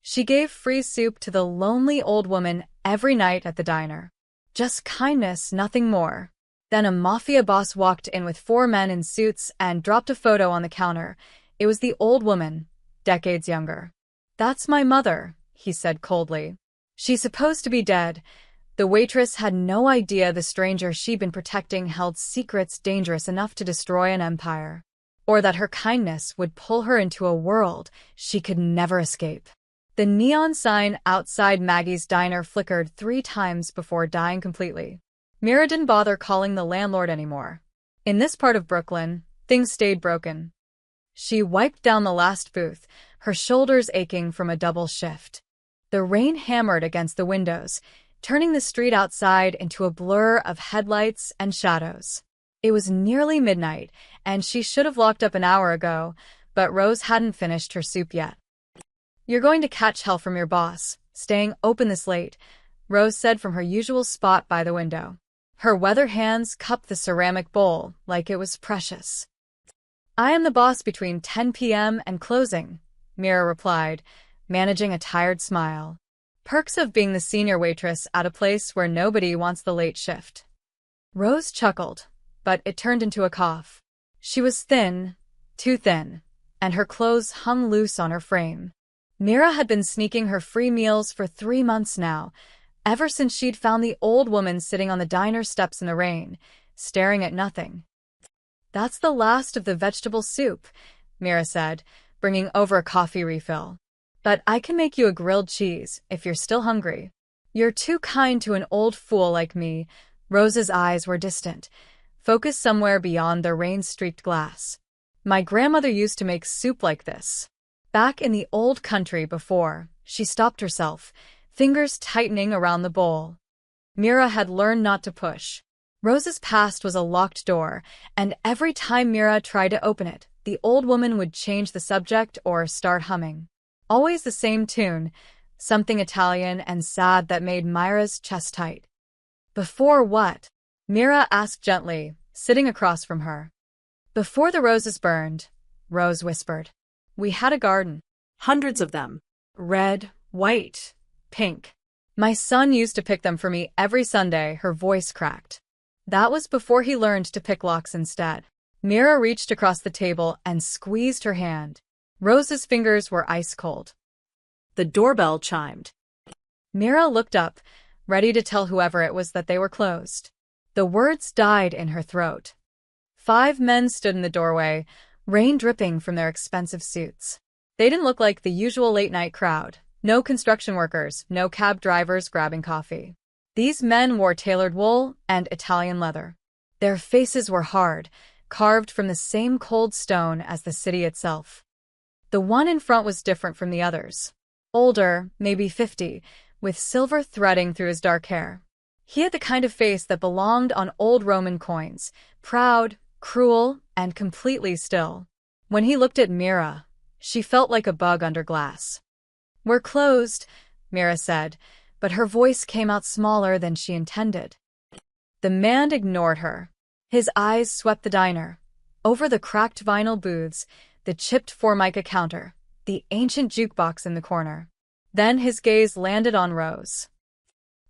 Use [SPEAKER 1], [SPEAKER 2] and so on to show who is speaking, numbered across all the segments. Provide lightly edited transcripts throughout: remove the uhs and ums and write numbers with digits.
[SPEAKER 1] She gave free soup to the lonely old woman every night at the diner. Just kindness, nothing more. Then a mafia boss walked in with 4 men in suits and dropped a photo on the counter. It was the old woman, decades younger. "That's my mother," he said coldly. "She's supposed to be dead." The waitress had no idea the stranger she'd been protecting held secrets dangerous enough to destroy an empire, or that her kindness would pull her into a world she could never escape. The neon sign outside Maggie's diner flickered 3 times before dying completely. Mira didn't bother calling the landlord anymore. In this part of Brooklyn, things stayed broken. She wiped down the last booth, her shoulders aching from a double shift. The rain hammered against the windows, turning the street outside into a blur of headlights and shadows. It was nearly midnight, and she should have locked up an hour ago, but Rose hadn't finished her soup yet. "You're going to catch hell from your boss, staying open this late," Rose said from her usual spot by the window. Her weather hands cupped the ceramic bowl like it was precious. "I am the boss between 10 p.m. and closing," Mira replied, managing a tired smile. Perks of being the senior waitress at a place where nobody wants the late shift. Rose chuckled, but it turned into a cough. She was thin, too thin, and her clothes hung loose on her frame. Mira had been sneaking her free meals for 3 months now, ever since she'd found the old woman sitting on the diner steps in the rain, staring at nothing. "That's the last of the vegetable soup," Mira said, bringing over a coffee refill. "But I can make you a grilled cheese if you're still hungry." "You're too kind to an old fool like me." Rose's eyes were distant, focused somewhere beyond the rain-streaked glass. "My grandmother used to make soup like this. Back in the old country before." She stopped herself, fingers tightening around the bowl. Mira had learned not to push. Rose's past was a locked door, and every time Mira tried to open it, the old woman would change the subject or start humming. Always the same tune, something Italian and sad that made Mira's chest tight. "Before what?" Mira asked gently, sitting across from her. "Before the roses burned," Rose whispered. "We had a garden.
[SPEAKER 2] Hundreds of them.
[SPEAKER 1] Red, white, pink. My son used to pick them for me every Sunday." Her voice cracked. "That was before he learned to pick locks instead." Mira reached across the table and squeezed her hand. Rose's fingers were ice cold.
[SPEAKER 2] The doorbell chimed.
[SPEAKER 1] Mira looked up, ready to tell whoever it was that they were closed. The words died in her throat. 5 men stood in the doorway, rain dripping from their expensive suits. They didn't look like the usual late-night crowd. No construction workers, no cab drivers grabbing coffee. These men wore tailored wool and Italian leather. Their faces were hard, carved from the same cold stone as the city itself. The one in front was different from the others. Older, maybe 50, with silver threading through his dark hair. He had the kind of face that belonged on old Roman coins, proud, cruel, and completely still. When he looked at Mira, she felt like a bug under glass. "We're closed," Mira said, but her voice came out smaller than she intended. The man ignored her. His eyes swept the diner, over the cracked vinyl booths, the chipped Formica counter, the ancient jukebox in the corner. Then his gaze landed on Rose.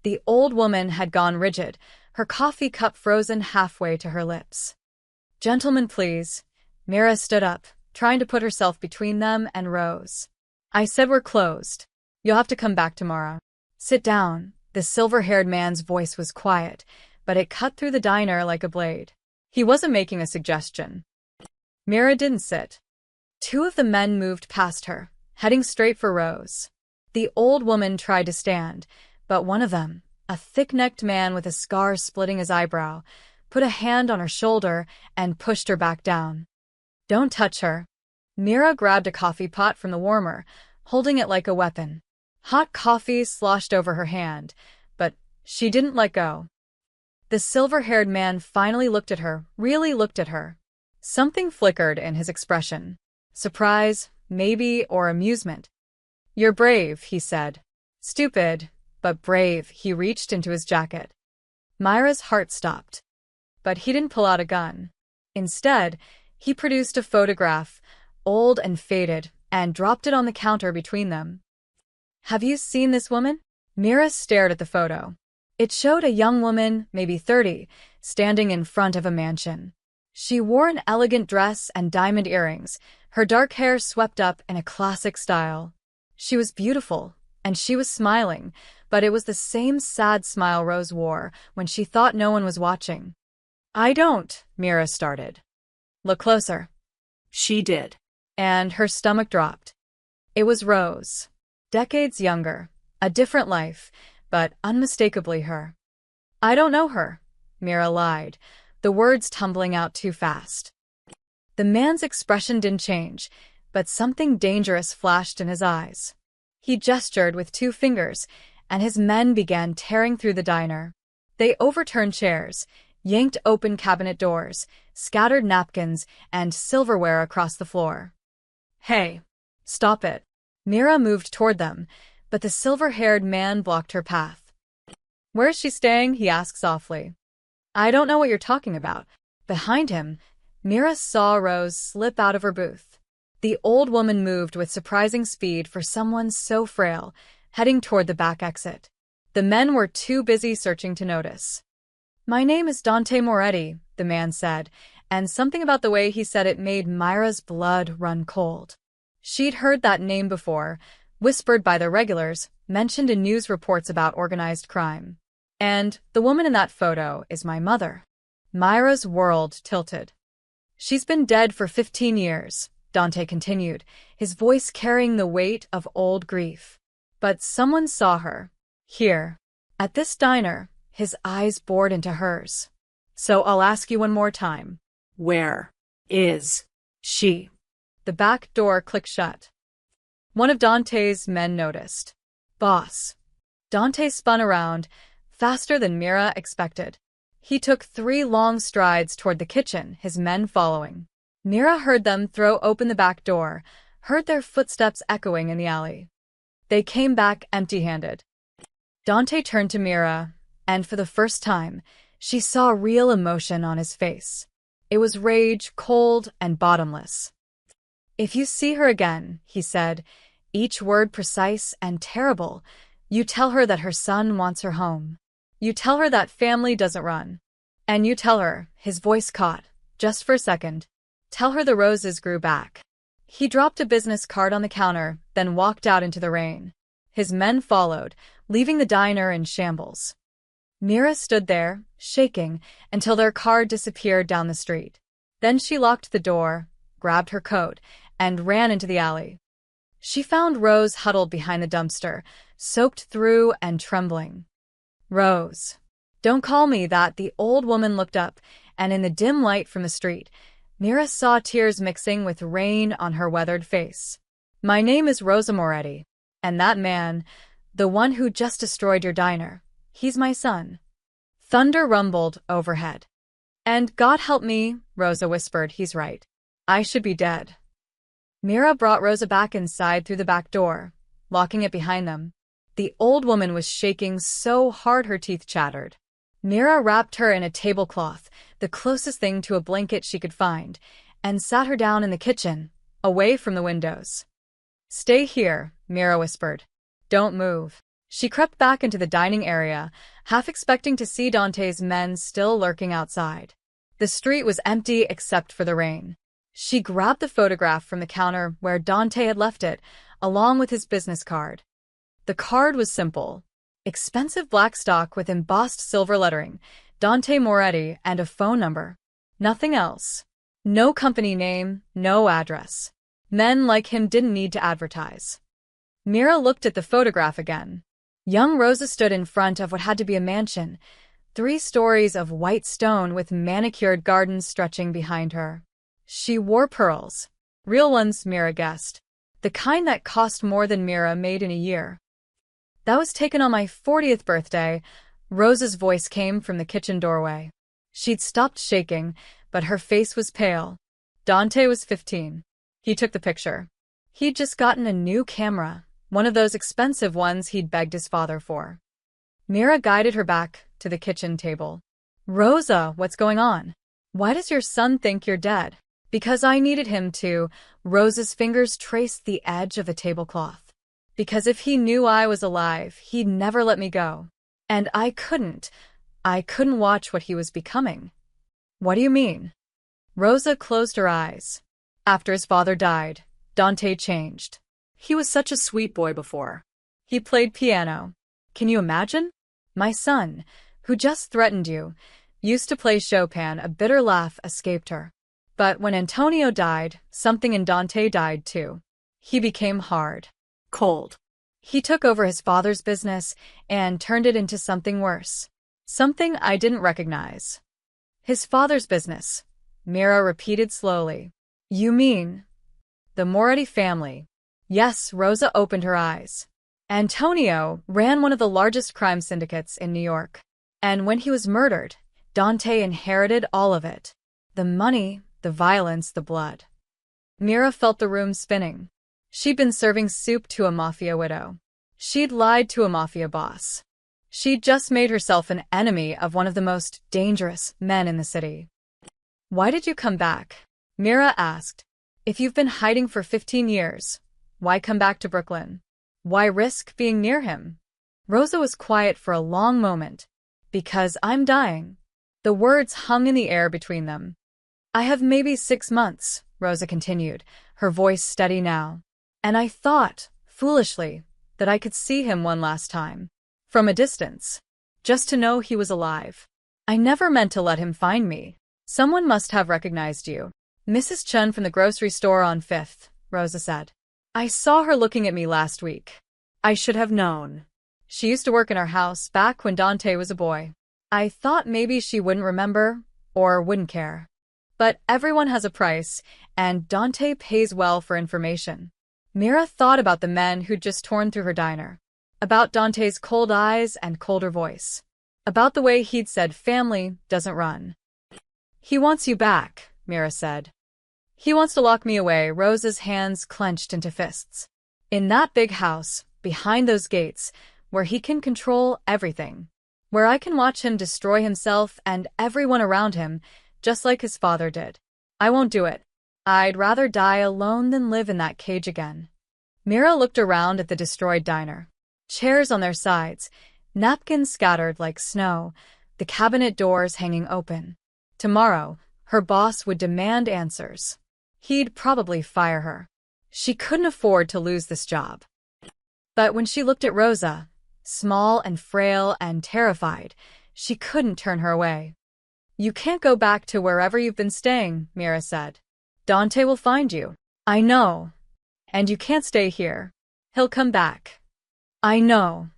[SPEAKER 1] The old woman had gone rigid, her coffee cup frozen halfway to her lips. "Gentlemen, please." Mira stood up, trying to put herself between them and Rose. "I said we're closed. You'll have to come back tomorrow." "Sit down." The silver-haired man's voice was quiet, but it cut through the diner like a blade. He wasn't making a suggestion. Mira didn't sit. 2 of the men moved past her, heading straight for Rose. The old woman tried to stand, but one of them, a thick-necked man with a scar splitting his eyebrow, put a hand on her shoulder and pushed her back down. "Don't touch her." Mira grabbed a coffee pot from the warmer, holding it like a weapon. Hot coffee sloshed over her hand, but she didn't let go. The silver-haired man finally looked at her, really looked at her. Something flickered in his expression. Surprise, maybe, or amusement. "You're brave," he said. "Stupid, but brave." He reached into his jacket. Myra's heart stopped. But he didn't pull out a gun. Instead, he produced a photograph, old and faded, and dropped it on the counter between them. Have you seen this woman? Mira stared at the photo. It showed a young woman, maybe 30, standing in front of a mansion. She wore an elegant dress and diamond earrings, her dark hair swept up in a classic style. She was beautiful, and she was smiling, but it was the same sad smile Rose wore when she thought no one was watching. I don't, Mira started. Look closer.
[SPEAKER 2] She did.
[SPEAKER 1] And her stomach dropped. It was Rose. Decades younger, a different life, but unmistakably her. I don't know her, Mira lied, the words tumbling out too fast. The man's expression didn't change, but something dangerous flashed in his eyes. He gestured with 2 fingers, and his men began tearing through the diner. They overturned chairs, yanked open cabinet doors, scattered napkins and silverware across the floor. Hey, stop it. Mira moved toward them, but the silver-haired man blocked her path. Where is she staying? He asked softly. I don't know what you're talking about. Behind him, Mira saw Rose slip out of her booth. The old woman moved with surprising speed for someone so frail, heading toward the back exit. The men were too busy searching to notice. My name is Dante Moretti, the man said, and something about the way he said it made Myra's blood run cold. She'd heard that name before, whispered by the regulars, mentioned in news reports about organized crime. And the woman in that photo is my mother. Myra's world tilted. She's been dead for 15 years, Dante continued, his voice carrying the weight of old grief. But someone saw her. Here. At this diner, his eyes bored into hers. So I'll ask you one more time.
[SPEAKER 2] Where is she?
[SPEAKER 1] The back door clicked shut. One of Dante's men noticed. Boss. Dante spun around, faster than Mira expected. He took 3 long strides toward the kitchen, his men following. Mira heard them throw open the back door, heard their footsteps echoing in the alley. They came back empty-handed. Dante turned to Mira, and for the first time, she saw real emotion on his face. It was rage, cold and bottomless. If you see her again, he said, each word precise and terrible, you tell her that her son wants her home. You tell her that family doesn't run. And you tell her, his voice caught, just for a second, tell her the roses grew back. He dropped a business card on the counter, then walked out into the rain. His men followed, leaving the diner in shambles. Mira stood there, shaking, until their car disappeared down the street. Then she locked the door, grabbed her coat, and ran into the alley. She found Rose huddled behind the dumpster, soaked through and trembling. Rose. Don't call me that. The old woman looked up, and in the dim light from the street, Mira saw tears mixing with rain on her weathered face. My name is Rosa Moretti, and that man, the one who just destroyed your diner, he's my son. Thunder rumbled overhead. And God help me, Rosa whispered, he's right. I should be dead. Mira brought Rosa back inside through the back door, locking it behind them. The old woman was shaking so hard her teeth chattered. Mira wrapped her in a tablecloth, the closest thing to a blanket she could find, and sat her down in the kitchen, away from the windows. Stay here, Mira whispered. Don't move. She crept back into the dining area, half expecting to see Dante's men still lurking outside. The street was empty except for the rain. She grabbed the photograph from the counter where Dante had left it, along with his business card. The card was simple. Expensive black stock with embossed silver lettering, Dante Moretti, and a phone number. Nothing else. No company name, no address. Men like him didn't need to advertise. Mira looked at the photograph again. Young Rosa stood in front of what had to be a mansion, 3 stories of white stone with manicured gardens stretching behind her. She wore pearls. Real ones, Mira guessed. The kind that cost more than Mira made in a year. That was taken on my 40th birthday, Rosa's voice came from the kitchen doorway. She'd stopped shaking, but her face was pale. Dante was 15. He took the picture. He'd just gotten a new camera, one of those expensive ones he'd begged his father for. Mira guided her back to the kitchen table. Rosa, what's going on? Why does your son think you're dead? Because I needed him to. Rosa's fingers traced the edge of the tablecloth. Because if he knew I was alive, he'd never let me go. And I couldn't watch what he was becoming. What do you mean? Rosa closed her eyes. After his father died, Dante changed.
[SPEAKER 2] He was such a sweet boy before.
[SPEAKER 1] He played piano. Can you imagine? My son, who just threatened you, used to play Chopin. A bitter laugh escaped her. But when Antonio died, something in Dante died too. He became hard.
[SPEAKER 2] Cold.
[SPEAKER 1] He took over his father's business and turned it into something worse. Something I didn't recognize. His father's business, Mira repeated slowly. You mean the Moretti family? Yes, Rosa opened her eyes. Antonio ran one of the largest crime syndicates in New York. And when he was murdered, Dante inherited all of it. The money, the violence, the blood. Mira felt the room spinning. She'd been serving soup to a mafia widow. She'd lied to a mafia boss. She'd just made herself an enemy of one of the most dangerous men in the city. Why did you come back? Mira asked. If you've been hiding for 15 years, why come back to Brooklyn? Why risk being near him? Rosa was quiet for a long moment. Because I'm dying. The words hung in the air between them. I have maybe 6 months, Rosa continued, her voice steady now. And I thought, foolishly, that I could see him one last time. From a distance. Just to know he was alive. I never meant to let him find me. Someone must have recognized you. Mrs. Chun from the grocery store on 5th, Rosa said. I saw her looking at me last week.
[SPEAKER 2] I should have known.
[SPEAKER 1] She used to work in our house back when Dante was a boy. I thought maybe she wouldn't remember, or wouldn't care. But everyone has a price, and Dante pays well for information. Mira thought about the men who'd just torn through her diner. About Dante's cold eyes and colder voice. About the way he'd said family doesn't run. He wants you back, Mira said. He wants to lock me away. Rosa's hands clenched into fists. In that big house, behind those gates, where he can control everything. Where I can watch him destroy himself and everyone around him, just like his father did. I won't do it. I'd rather die alone than live in that cage again. Mira looked around at the destroyed diner. Chairs on their sides, napkins scattered like snow, the cabinet doors hanging open. Tomorrow, her boss would demand answers. He'd probably fire her. She couldn't afford to lose this job. But when she looked at Rosa, small and frail and terrified, she couldn't turn her away. You can't go back to wherever you've been staying, Mira said. Dante will find you. I know. And you can't stay here. He'll come back. I know.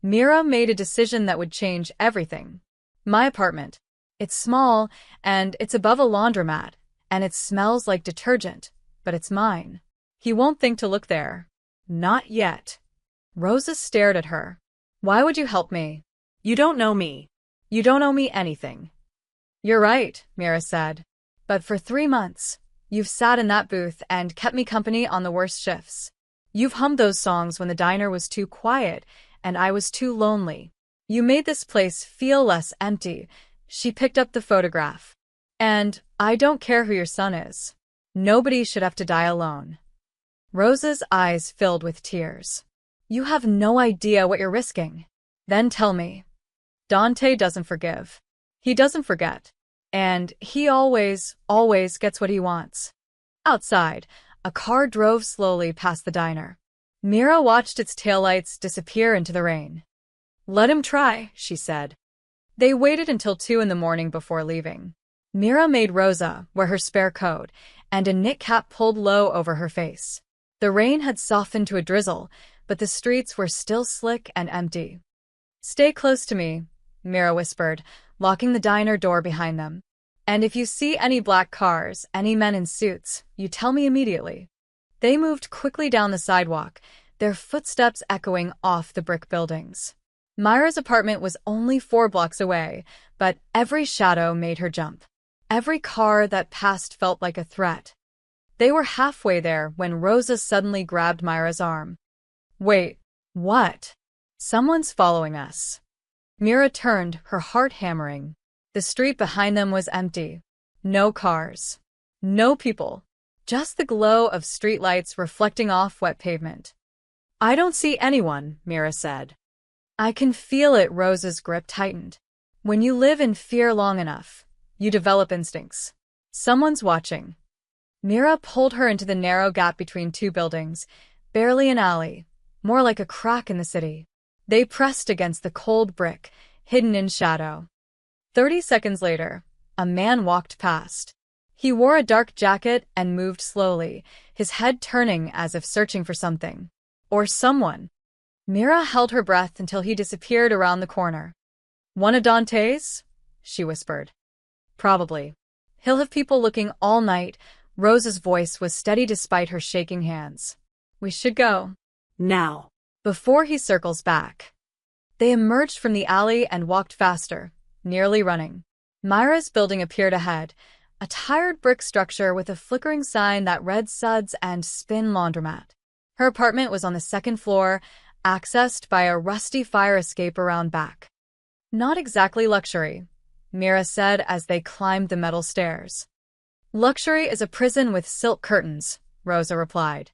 [SPEAKER 1] Mira made a decision that would change everything. My apartment. It's small, and it's above a laundromat, and it smells like detergent, but it's mine. He won't think to look there. Not yet. Rosa stared at her. Why would you help me?
[SPEAKER 2] You don't know me.
[SPEAKER 1] You don't owe me anything. You're right, Mira said. But for 3 months, you've sat in that booth and kept me company on the worst shifts. You've hummed those songs when the diner was too quiet and I was too lonely. You made this place feel less empty. She picked up the photograph. And I don't care who your son is. Nobody should have to die alone. Rosa's eyes filled with tears. You have no idea what you're risking. Then tell me. Dante doesn't forgive. He doesn't forget. And he always gets what he wants. Outside, a car drove slowly past the diner. Mira watched its taillights disappear into the rain. Let him try, she said. They waited until 2 in the morning before leaving. Mira made Rosa wear her spare coat and a knit cap pulled low over her face. The rain had softened to a drizzle, but the streets were still slick and empty. Stay close to me, Mira whispered, locking the diner door behind them. And if you see any black cars, any men in suits, you tell me immediately. They moved quickly down the sidewalk, their footsteps echoing off the brick buildings. Myra's apartment was only 4 blocks away, but every shadow made her jump. Every car that passed felt like a threat. They were halfway there when Rosa suddenly grabbed Myra's arm. Wait, what? Someone's following us. Mira turned, her heart hammering. The street behind them was empty. No cars. No people. Just the glow of streetlights reflecting off wet pavement.
[SPEAKER 2] I don't see anyone, Mira said.
[SPEAKER 1] I can feel it. Rosa's grip tightened. When you live in fear long enough, you develop instincts. Someone's watching. Mira pulled her into the narrow gap between two buildings, barely an alley, more like a crack in the city. They pressed against the cold brick, hidden in shadow. 30 seconds later, a man walked past. He wore a dark jacket and moved slowly, his head turning as if searching for something. Or someone. Mira held her breath until he disappeared around the corner. One of Dante's? She whispered. Probably. He'll have people looking all night. Rosa's voice was steady despite her shaking hands. We should go.
[SPEAKER 2] Now.
[SPEAKER 1] Before he circles back. They emerged from the alley and walked faster, nearly running. Myra's building appeared ahead, a tired brick structure with a flickering sign that read Suds and Spin Laundromat. Her apartment was on the second floor, accessed by a rusty fire escape around back. Not exactly luxury, Mira said as they climbed the metal stairs. Luxury is a prison with silk curtains, Rosa replied.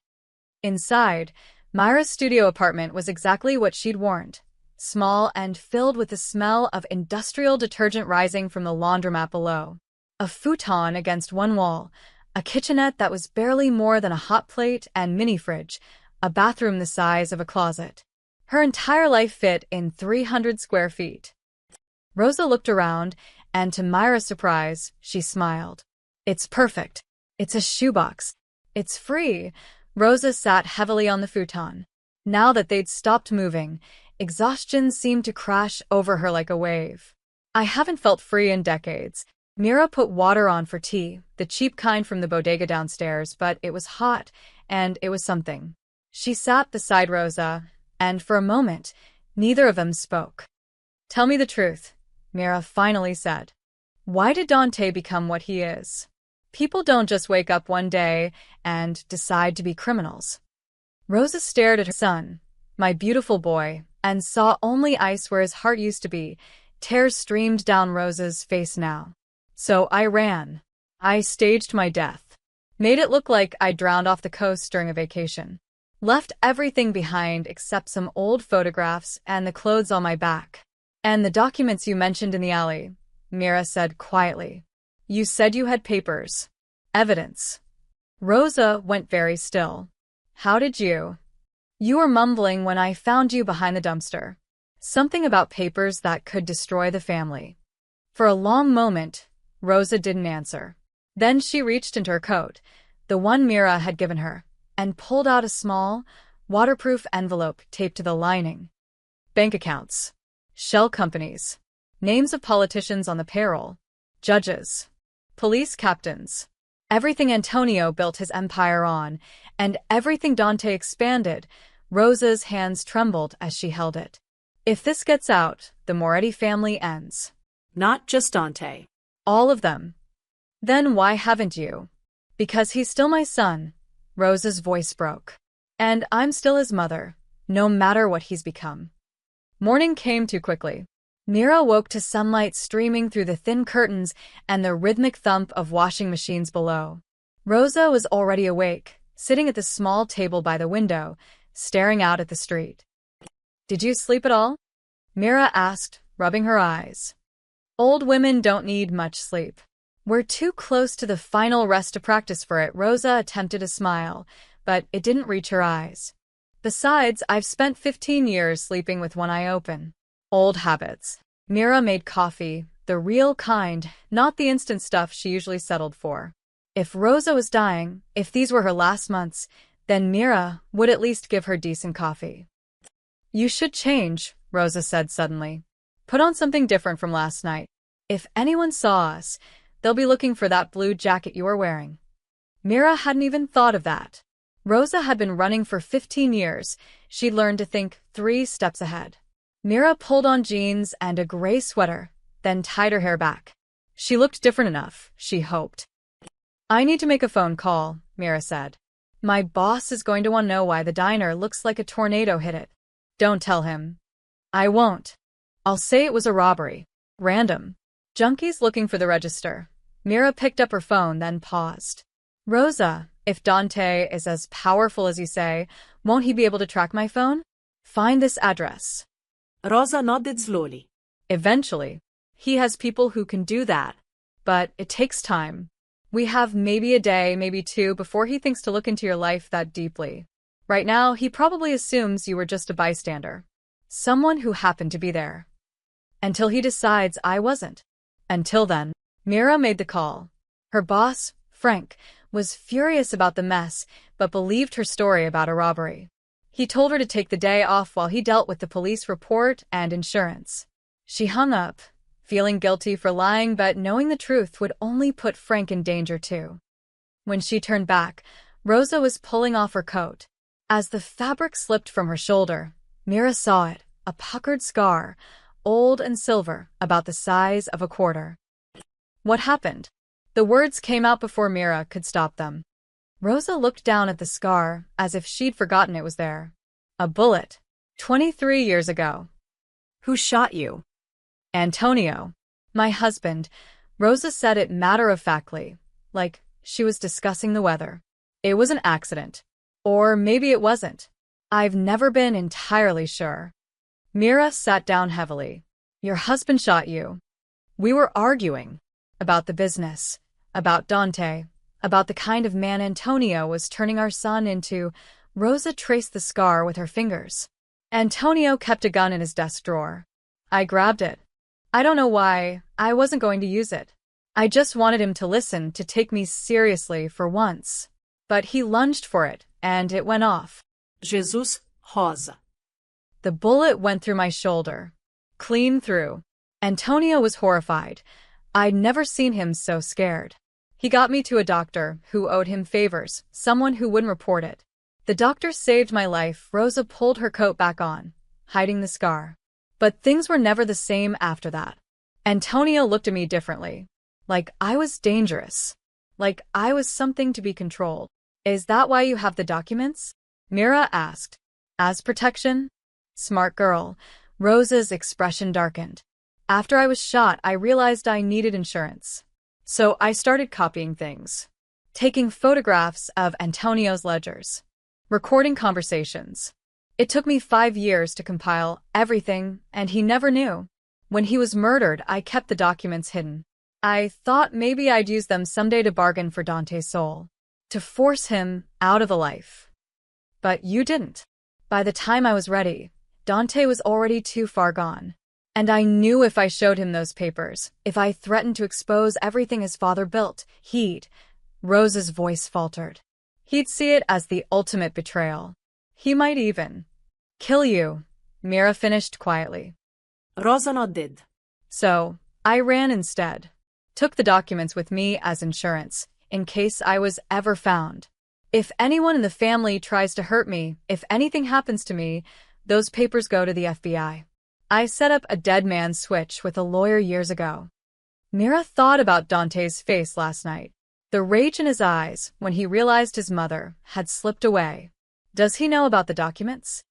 [SPEAKER 1] Inside, Myra's studio apartment was exactly what she'd warned. Small and filled with the smell of industrial detergent rising from the laundromat below. A futon against one wall, a kitchenette that was barely more than a hot plate and mini-fridge, a bathroom the size of a closet. Her entire life fit in 300 square feet. Rosa looked around, and to Myra's surprise, she smiled. It's perfect. It's a shoebox. It's free. Rosa sat heavily on the futon. Now that they'd stopped moving, exhaustion seemed to crash over her like a wave. I haven't felt free in decades. Mira put water on for tea, the cheap kind from the bodega downstairs, but it was hot, and it was something. She sat beside Rosa, and for a moment, neither of them spoke. Tell me the truth, Mira finally said. Why did Dante become what he is? People don't just wake up one day and decide to be criminals. Rosa stared at her son, my beautiful boy, and saw only ice where his heart used to be. Tears streamed down Rosa's face now. So I ran. I staged my death. Made it look like I drowned off the coast during a vacation. Left everything behind except some old photographs and the clothes on my back. And the documents you mentioned in the alley, Mira said quietly. You said you had papers. Evidence. Rosa went very still. How did you? You were mumbling when I found you behind the dumpster. Something about papers that could destroy the family. For a long moment, Rosa didn't answer. Then she reached into her coat, the one Mira had given her, and pulled out a small, waterproof envelope taped to the lining. Bank accounts. Shell companies. Names of politicians on the payroll. Judges. Police captains. Everything Antonio built his empire on, and everything Dante expanded. Rosa's hands trembled as she held it. If this gets out, the Moretti family ends.
[SPEAKER 2] Not just Dante.
[SPEAKER 1] All of them. Then why haven't you? Because he's still my son. Rosa's voice broke. And I'm still his mother, no matter what he's become. Morning came too quickly. Mira woke to sunlight streaming through the thin curtains and the rhythmic thump of washing machines below. Rosa was already awake, sitting at the small table by the window, staring out at the street. Did you sleep at all? Mira asked, rubbing her eyes. Old women don't need much sleep. We're too close to the final rest to practice for it. Rosa attempted a smile, but it didn't reach her eyes. Besides, I've spent 15 years sleeping with one eye open. Old habits. Mira made coffee, the real kind, not the instant stuff she usually settled for. If Rosa was dying, if these were her last months, then Mira would at least give her decent coffee. You should change, Rosa said suddenly. Put on something different from last night. If anyone saw us, they'll be looking for that blue jacket you were wearing. Mira hadn't even thought of that. Rosa had been running for 15 years. She'd learned to think 3 steps ahead. Mira pulled on jeans and a gray sweater, then tied her hair back. She looked different enough, she hoped. I need to make a phone call, Mira said. My boss is going to want to know why the diner looks like a tornado hit it. Don't tell him. I won't. I'll say it was a robbery. Random. Junkies looking for the register. Mira picked up her phone, then paused. Rosa, if Dante is as powerful as you say, won't he be able to track my phone? Find this address.
[SPEAKER 2] Rosa nodded slowly.
[SPEAKER 1] Eventually. He has people who can do that. But it takes time. We have maybe a day, maybe two, before he thinks to look into your life that deeply. Right now, he probably assumes you were just a bystander. Someone who happened to be there. Until he decides I wasn't. Until then, Mira made the call. Her boss, Frank, was furious about the mess, but believed her story about a robbery. He told her to take the day off while he dealt with the police report and insurance. She hung up, feeling guilty for lying, but knowing the truth would only put Frank in danger too. When she turned back, Rosa was pulling off her coat. As the fabric slipped from her shoulder, Mira saw it, a puckered scar, old and silver, about the size of a quarter. What happened? The words came out before Mira could stop them. Rosa looked down at the scar, as if she'd forgotten it was there. A bullet. 23 years ago.
[SPEAKER 2] Who shot you?
[SPEAKER 1] Antonio. My husband. Rosa said it matter-of-factly, like she was discussing the weather. It was an accident. Or maybe it wasn't. I've never been entirely sure. Mira sat down heavily. Your husband shot you. We were arguing. About the business. About Dante. About the kind of man Antonio was turning our son into. Rosa traced the scar with her fingers. Antonio kept a gun in his desk drawer. I grabbed it. I don't know why. I wasn't going to use it. I just wanted him to listen, to take me seriously for once. But he lunged for it, and it went off.
[SPEAKER 2] Jesus, Rosa.
[SPEAKER 1] The bullet went through my shoulder. Clean through. Antonio was horrified. I'd never seen him so scared. He got me to a doctor who owed him favors, someone who wouldn't report it. The doctor saved my life. Rosa pulled her coat back on, hiding the scar. But things were never the same after that. Antonio looked at me differently. Like I was dangerous. Like I was something to be controlled. Is that why you have the documents? Mira asked. As protection? Smart girl. Rosa's expression darkened. After I was shot, I realized I needed insurance. So I started copying things. Taking photographs of Antonio's ledgers. Recording conversations. It took me 5 years to compile everything, and he never knew. When he was murdered, I kept the documents hidden. I thought maybe I'd use them someday to bargain for Dante's soul. To force him out of the life. But you didn't. By the time I was ready, Dante was already too far gone. And I knew if I showed him those papers, if I threatened to expose everything his father built, he'd— Rosa's voice faltered. He'd see it as the ultimate betrayal. He might even kill you, Mira finished quietly.
[SPEAKER 2] Rosa nodded.
[SPEAKER 1] So, I ran instead. Took the documents with me as insurance, in case I was ever found. If anyone in the family tries to hurt me, if anything happens to me, those papers go to the FBI. I set up a dead man's switch with a lawyer years ago. Mira thought about Dante's face last night. The rage in his eyes when he realized his mother had slipped away. Does he know about the documents?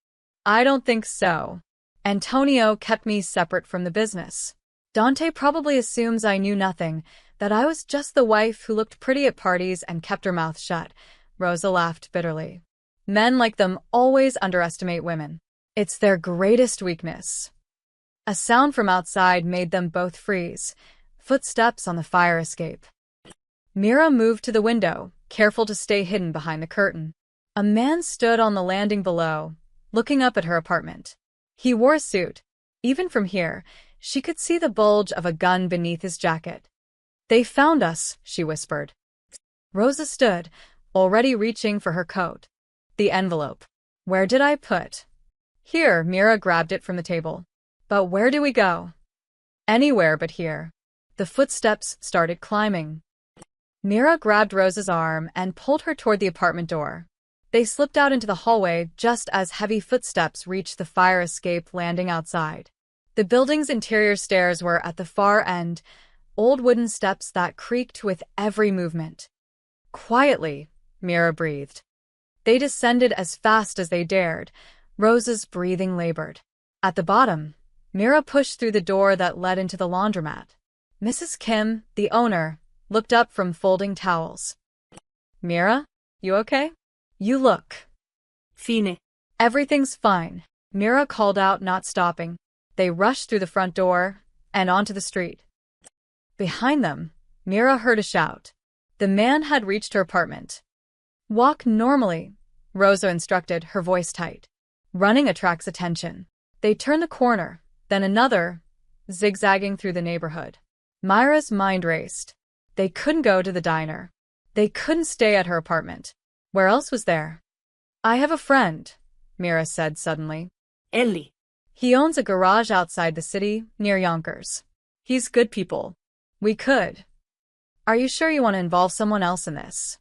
[SPEAKER 1] I don't think so. Antonio kept me separate from the business. Dante probably assumes I knew nothing, that I was just the wife who looked pretty at parties and kept her mouth shut. Rosa laughed bitterly. Men like them always underestimate women. It's their greatest weakness. A sound from outside made them both freeze. Footsteps on the fire escape. Mira moved to the window, careful to stay hidden behind the curtain. A man stood on the landing below, looking up at her apartment. He wore a suit. Even from here, she could see the bulge of a gun beneath his jacket. They found us, she whispered. Rosa stood, already reaching for her coat. The envelope. Where did I put? Here, Mira grabbed it from the table. But where do we go? Anywhere but here. The footsteps started climbing. Mira grabbed Rosa's arm and pulled her toward the apartment door. They slipped out into the hallway just as heavy footsteps reached the fire escape landing outside. The building's interior stairs were at the far end, old wooden steps that creaked with every movement. Quietly, Mira breathed. They descended as fast as they dared. Rosa's breathing labored. At the bottom, Mira pushed through the door that led into the laundromat. Mrs. Kim, the owner, looked up from folding towels. Mira? You okay? You look.
[SPEAKER 2] Fine.
[SPEAKER 1] Everything's fine, Mira called out, not stopping. They rushed through the front door and onto the street. Behind them, Mira heard a shout. The man had reached her apartment. Walk normally, Rosa instructed, her voice tight. Running attracts attention. They turned the corner, then another, zigzagging through the neighborhood. Myra's mind raced. They couldn't go to the diner. They couldn't stay at her apartment. Where else was there? I have a friend, Mira said suddenly.
[SPEAKER 2] Ellie.
[SPEAKER 1] He owns a garage outside the city, near Yonkers. He's good people. We could. Are you sure you want to involve someone else in this?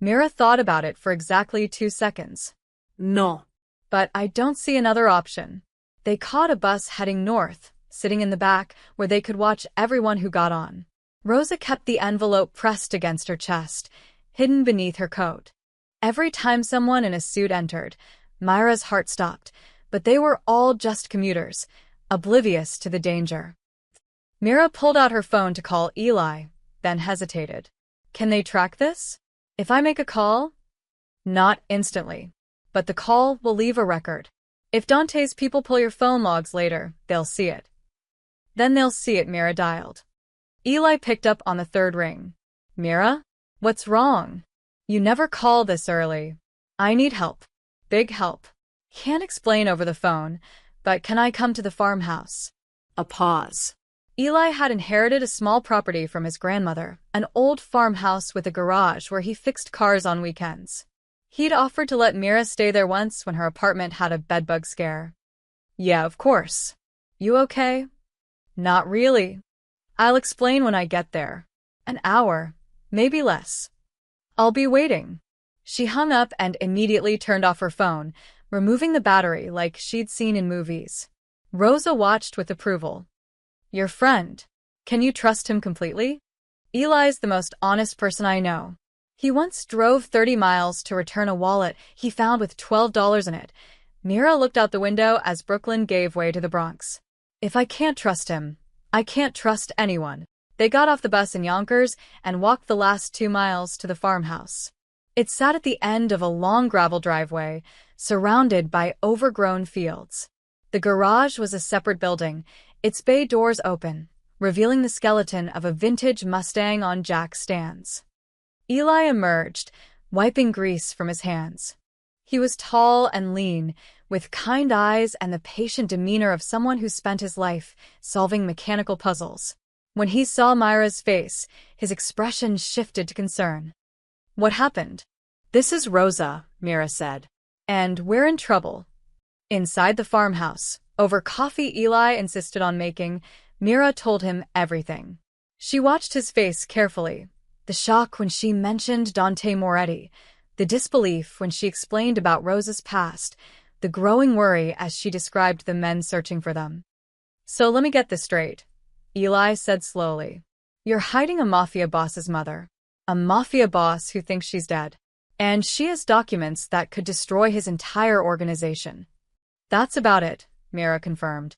[SPEAKER 1] Mira thought about it for exactly 2 seconds.
[SPEAKER 2] No.
[SPEAKER 1] But I don't see another option. They caught a bus heading north, sitting in the back, where they could watch everyone who got on. Rosa kept the envelope pressed against her chest, hidden beneath her coat. Every time someone in a suit entered, Myra's heart stopped, but they were all just commuters, oblivious to the danger. Mira pulled out her phone to call Eli, then hesitated. Can they track this? If I make a call? Not instantly. But the call will leave a record. If Dante's people pull your phone logs later, they'll see it. Then they'll see it, Mira dialed. Eli picked up on the third ring. Mira? What's wrong? You never call this early. I need help. Big help. Can't explain over the phone, but can I come to the farmhouse?
[SPEAKER 2] A pause.
[SPEAKER 1] Eli had inherited a small property from his grandmother, an old farmhouse with a garage where he fixed cars on weekends. He'd offered to let Mira stay there once when her apartment had a bedbug scare. Yeah, of course. You okay? Not really. I'll explain when I get there. An hour, maybe less. I'll be waiting. She hung up and immediately turned off her phone, removing the battery like she'd seen in movies. Rosa watched with approval. Your friend. Can you trust him completely? Eli's the most honest person I know. He once drove 30 miles to return a wallet he found with $12 in it. Mira looked out the window as Brooklyn gave way to the Bronx. If I can't trust him, I can't trust anyone. They got off the bus in Yonkers and walked the last 2 miles to the farmhouse. It sat at the end of a long gravel driveway, surrounded by overgrown fields. The garage was a separate building, its bay doors open, revealing the skeleton of a vintage Mustang on jack stands. Eli emerged, wiping grease from his hands. He was tall and lean, with kind eyes and the patient demeanor of someone who spent his life solving mechanical puzzles. When he saw Myra's face, his expression shifted to concern. What happened? This is Rosa, Mira said. And we're in trouble. Inside the farmhouse, over coffee Eli insisted on making, Mira told him everything. She watched his face carefully. The shock when she mentioned Dante Moretti, the disbelief when she explained about Rosa's past, the growing worry as she described the men searching for them. So let me get this straight, Eli said slowly. You're hiding a mafia boss's mother. A mafia boss who thinks she's dead. And she has documents that could destroy his entire organization. That's about it, Mira confirmed.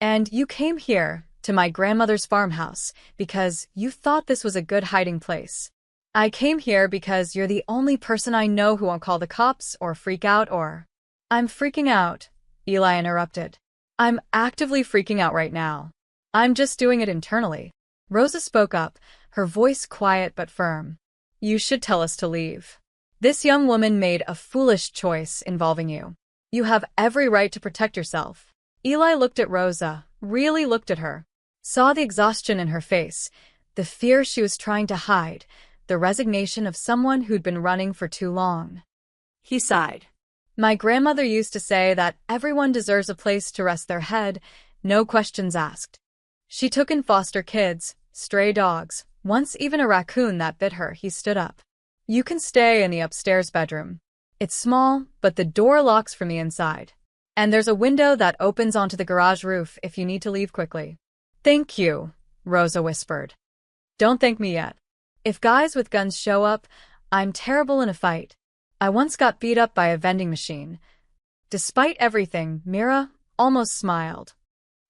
[SPEAKER 1] And you came here, to my grandmother's farmhouse, because you thought this was a good hiding place. I came here because you're the only person I know who won't call the cops or freak out or... I'm freaking out, Eli interrupted. I'm actively freaking out right now. I'm just doing it internally. Rosa spoke up, her voice quiet but firm. You should tell us to leave. This young woman made a foolish choice involving you. You have every right to protect yourself. Eli looked at Rosa, really looked at her. Saw the exhaustion in her face, the fear she was trying to hide, the resignation of someone who'd been running for too long.
[SPEAKER 2] He sighed.
[SPEAKER 1] My grandmother used to say that everyone deserves a place to rest their head, no questions asked. She took in foster kids, stray dogs, once even a raccoon that bit her. He stood up. You can stay in the upstairs bedroom. It's small, but the door locks from the inside. And there's a window that opens onto the garage roof if you need to leave quickly. Thank you, Rosa whispered. Don't thank me yet. If guys with guns show up, I'm terrible in a fight. I once got beat up by a vending machine. Despite everything, Mira almost smiled.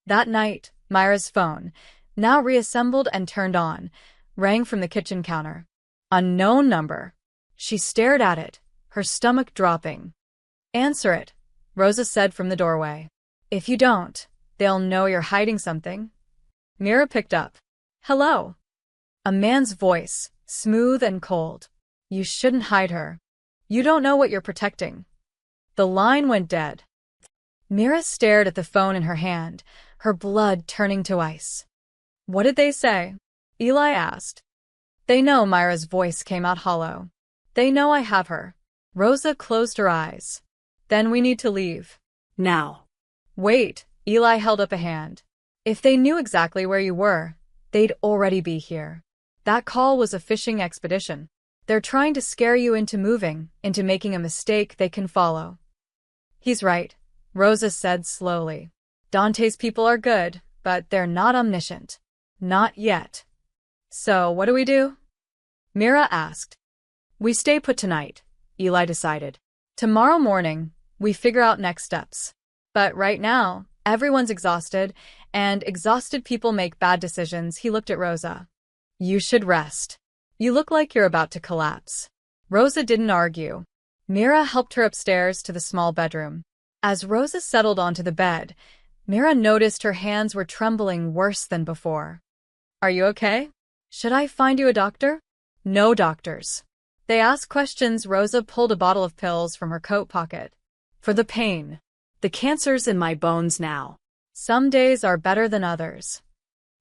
[SPEAKER 1] That night, Myra's phone, now reassembled and turned on, rang from the kitchen counter. Unknown number. She stared at it, her stomach dropping. Answer it, Rosa said from the doorway. If you don't, they'll know you're hiding something. Mira picked up. Hello. A man's voice, smooth and cold. You shouldn't hide her. You don't know what you're protecting. The line went dead. Mira stared at the phone in her hand, her blood turning to ice. What did they say? Eli asked. They know. Myra's voice came out hollow. They know I have her. Rosa closed her eyes. Then we need to leave.
[SPEAKER 2] Now.
[SPEAKER 1] Wait, Eli held up a hand. If they knew exactly where you were, they'd already be here. That call was a fishing expedition. They're trying to scare you into moving, into making a mistake they can follow. He's right, Rosa said slowly. Dante's people are good, but they're not omniscient. Not yet. So what do we do? Mira asked. We stay put tonight, Eli decided. Tomorrow morning, we figure out next steps. But right now, everyone's exhausted, and exhausted people make bad decisions. He looked at Rosa. You should rest. You look like you're about to collapse. Rosa didn't argue. Mira helped her upstairs to the small bedroom. As Rosa settled onto the bed, Mira noticed her hands were trembling worse than before. Are you okay? Should I find you a doctor? No doctors. They ask questions. Rosa pulled a bottle of pills from her coat pocket. For the pain. The cancer's in my bones now. Some days are better than others.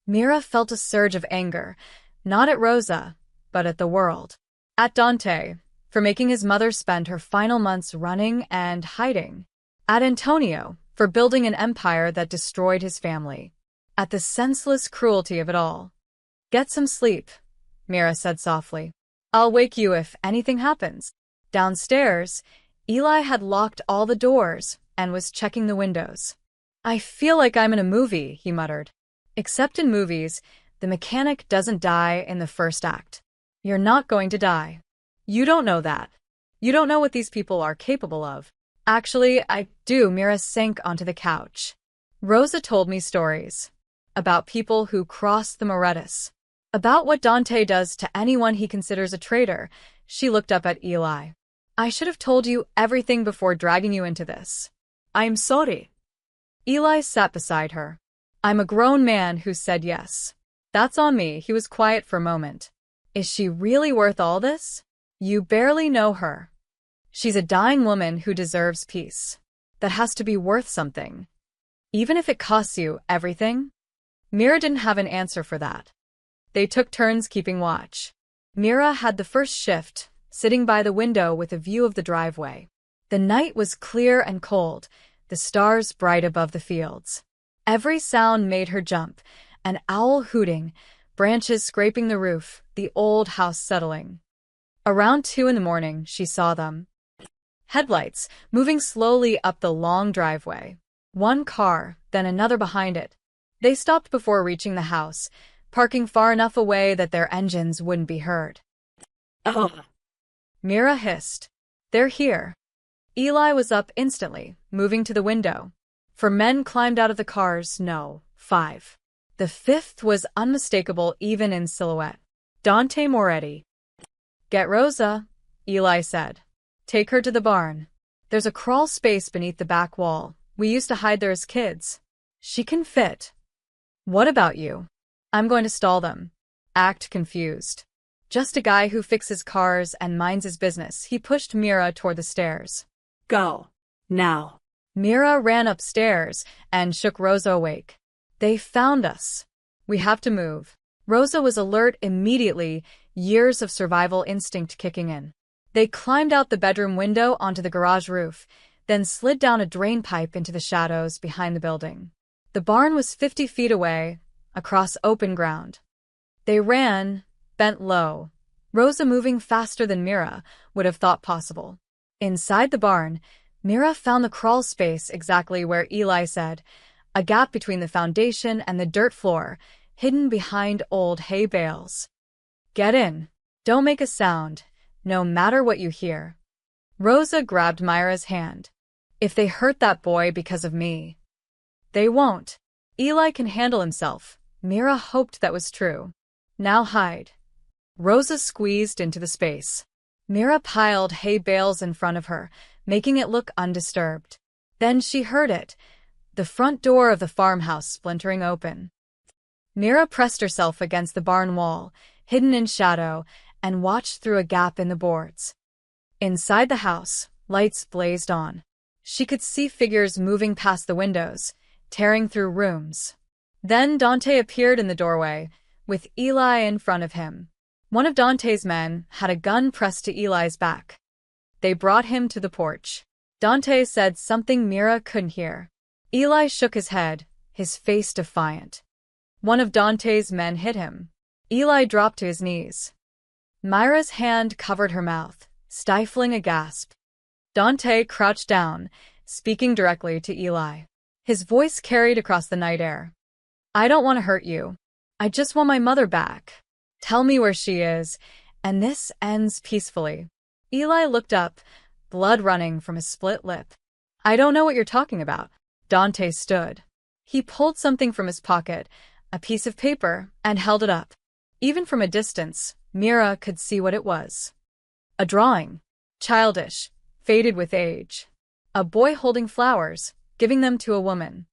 [SPEAKER 1] Mira felt a surge of anger, not at Rosa, but at the world. At Dante, for making his mother spend her final months running and hiding. At Antonio, for building an empire that destroyed his family. At the senseless cruelty of it all. Get some sleep, Mira said softly. I'll wake you if anything happens. Downstairs, Eli had locked all the doors and was checking the windows. I feel like I'm in a movie, he muttered. Except in movies, the mechanic doesn't die in the first act. You're not going to die. You don't know that. You don't know what these people are capable of. Actually, I do. Mira sank onto the couch. Rosa told me stories. About people who cross the Moretus. About what Dante does to anyone he considers a traitor. She looked up at Eli. I should have told you everything before dragging you into this. I'm sorry. Eli sat beside her. I'm a grown man who said yes. That's on me. He was quiet for a moment. Is she really worth all this? You barely know her. She's a dying woman who deserves peace. That has to be worth something. Even if it costs you everything? Mira didn't have an answer for that. They took turns keeping watch. Mira had the first shift, sitting by the window with a view of the driveway. The night was clear and cold, the stars bright above the fields. Every sound made her jump, an owl hooting, branches scraping the roof, the old house settling. Around 2 a.m, she saw them. Headlights, moving slowly up the long driveway. One car, then another behind it. They stopped before reaching the house, parking far enough away that their engines wouldn't be heard.
[SPEAKER 2] Ugh.
[SPEAKER 1] Mira hissed. They're here. Eli was up instantly, moving to the window. 4 men climbed out of the cars. No, 5. The 5th was unmistakable even in silhouette. Dante Moretti. Get Rosa, Eli said. Take her to the barn. There's a crawl space beneath the back wall. We used to hide there as kids. She can fit. What about you? I'm going to stall them. Act confused. Just a guy who fixes cars and minds his business. He pushed Mira toward the stairs.
[SPEAKER 2] Go. Now.
[SPEAKER 1] Mira ran upstairs and shook Rosa awake. They found us. We have to move. Rosa was alert immediately, years of survival instinct kicking in. They climbed out the bedroom window onto the garage roof, then slid down a drain pipe into the shadows behind the building. The barn was 50 feet away, across open ground. They ran, bent low, Rosa moving faster than Mira would have thought possible. Inside the barn, Mira found the crawl space exactly where Eli said, a gap between the foundation and the dirt floor, hidden behind old hay bales. Get in. Don't make a sound, no matter what you hear. Rosa grabbed Myra's hand. If they hurt that boy because of me. They won't. Eli can handle himself. Mira hoped that was true. Now hide. Rosa squeezed into the space. Mira piled hay bales in front of her, making it look undisturbed. Then she heard it, the front door of the farmhouse splintering open. Mira pressed herself against the barn wall, hidden in shadow, and watched through a gap in the boards. Inside the house, lights blazed on. She could see figures moving past the windows, tearing through rooms. Then Dante appeared in the doorway, with Eli in front of him. One of Dante's men had a gun pressed to Eli's back. They brought him to the porch. Dante said something Mira couldn't hear. Eli shook his head, his face defiant. One of Dante's men hit him. Eli dropped to his knees. Myra's hand covered her mouth, stifling a gasp. Dante crouched down, speaking directly to Eli. His voice carried across the night air. I don't want to hurt you. I just want my mother back. Tell me where she is, and this ends peacefully. Eli looked up, blood running from his split lip. I don't know what you're talking about. Dante stood. He pulled something from his pocket, a piece of paper, and held it up. Even from a distance, Mira could see what it was. A drawing. Childish, faded with age. A boy holding flowers, giving them to a woman.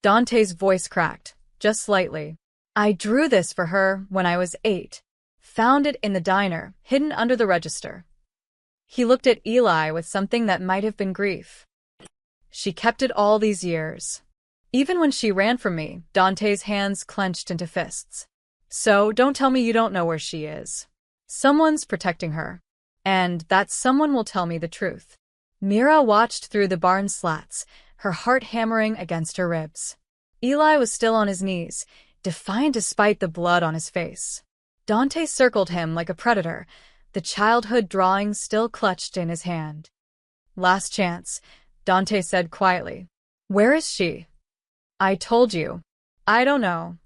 [SPEAKER 1] Dante's voice cracked, just slightly. I drew this for her when I was 8. Found it in the diner, hidden under the register. He looked at Eli with something that might have been grief. She kept it all these years. Even when she ran from me, Dante's hands clenched into fists. So don't tell me you don't know where she is. Someone's protecting her. And that someone will tell me the truth. Mira watched through the barn slats, her heart hammering against her ribs. Eli was still on his knees, defiant despite the blood on his face. Dante circled him like a predator, the childhood drawing still clutched in his hand. Last chance, Dante said quietly. Where is she? I told you. I don't know.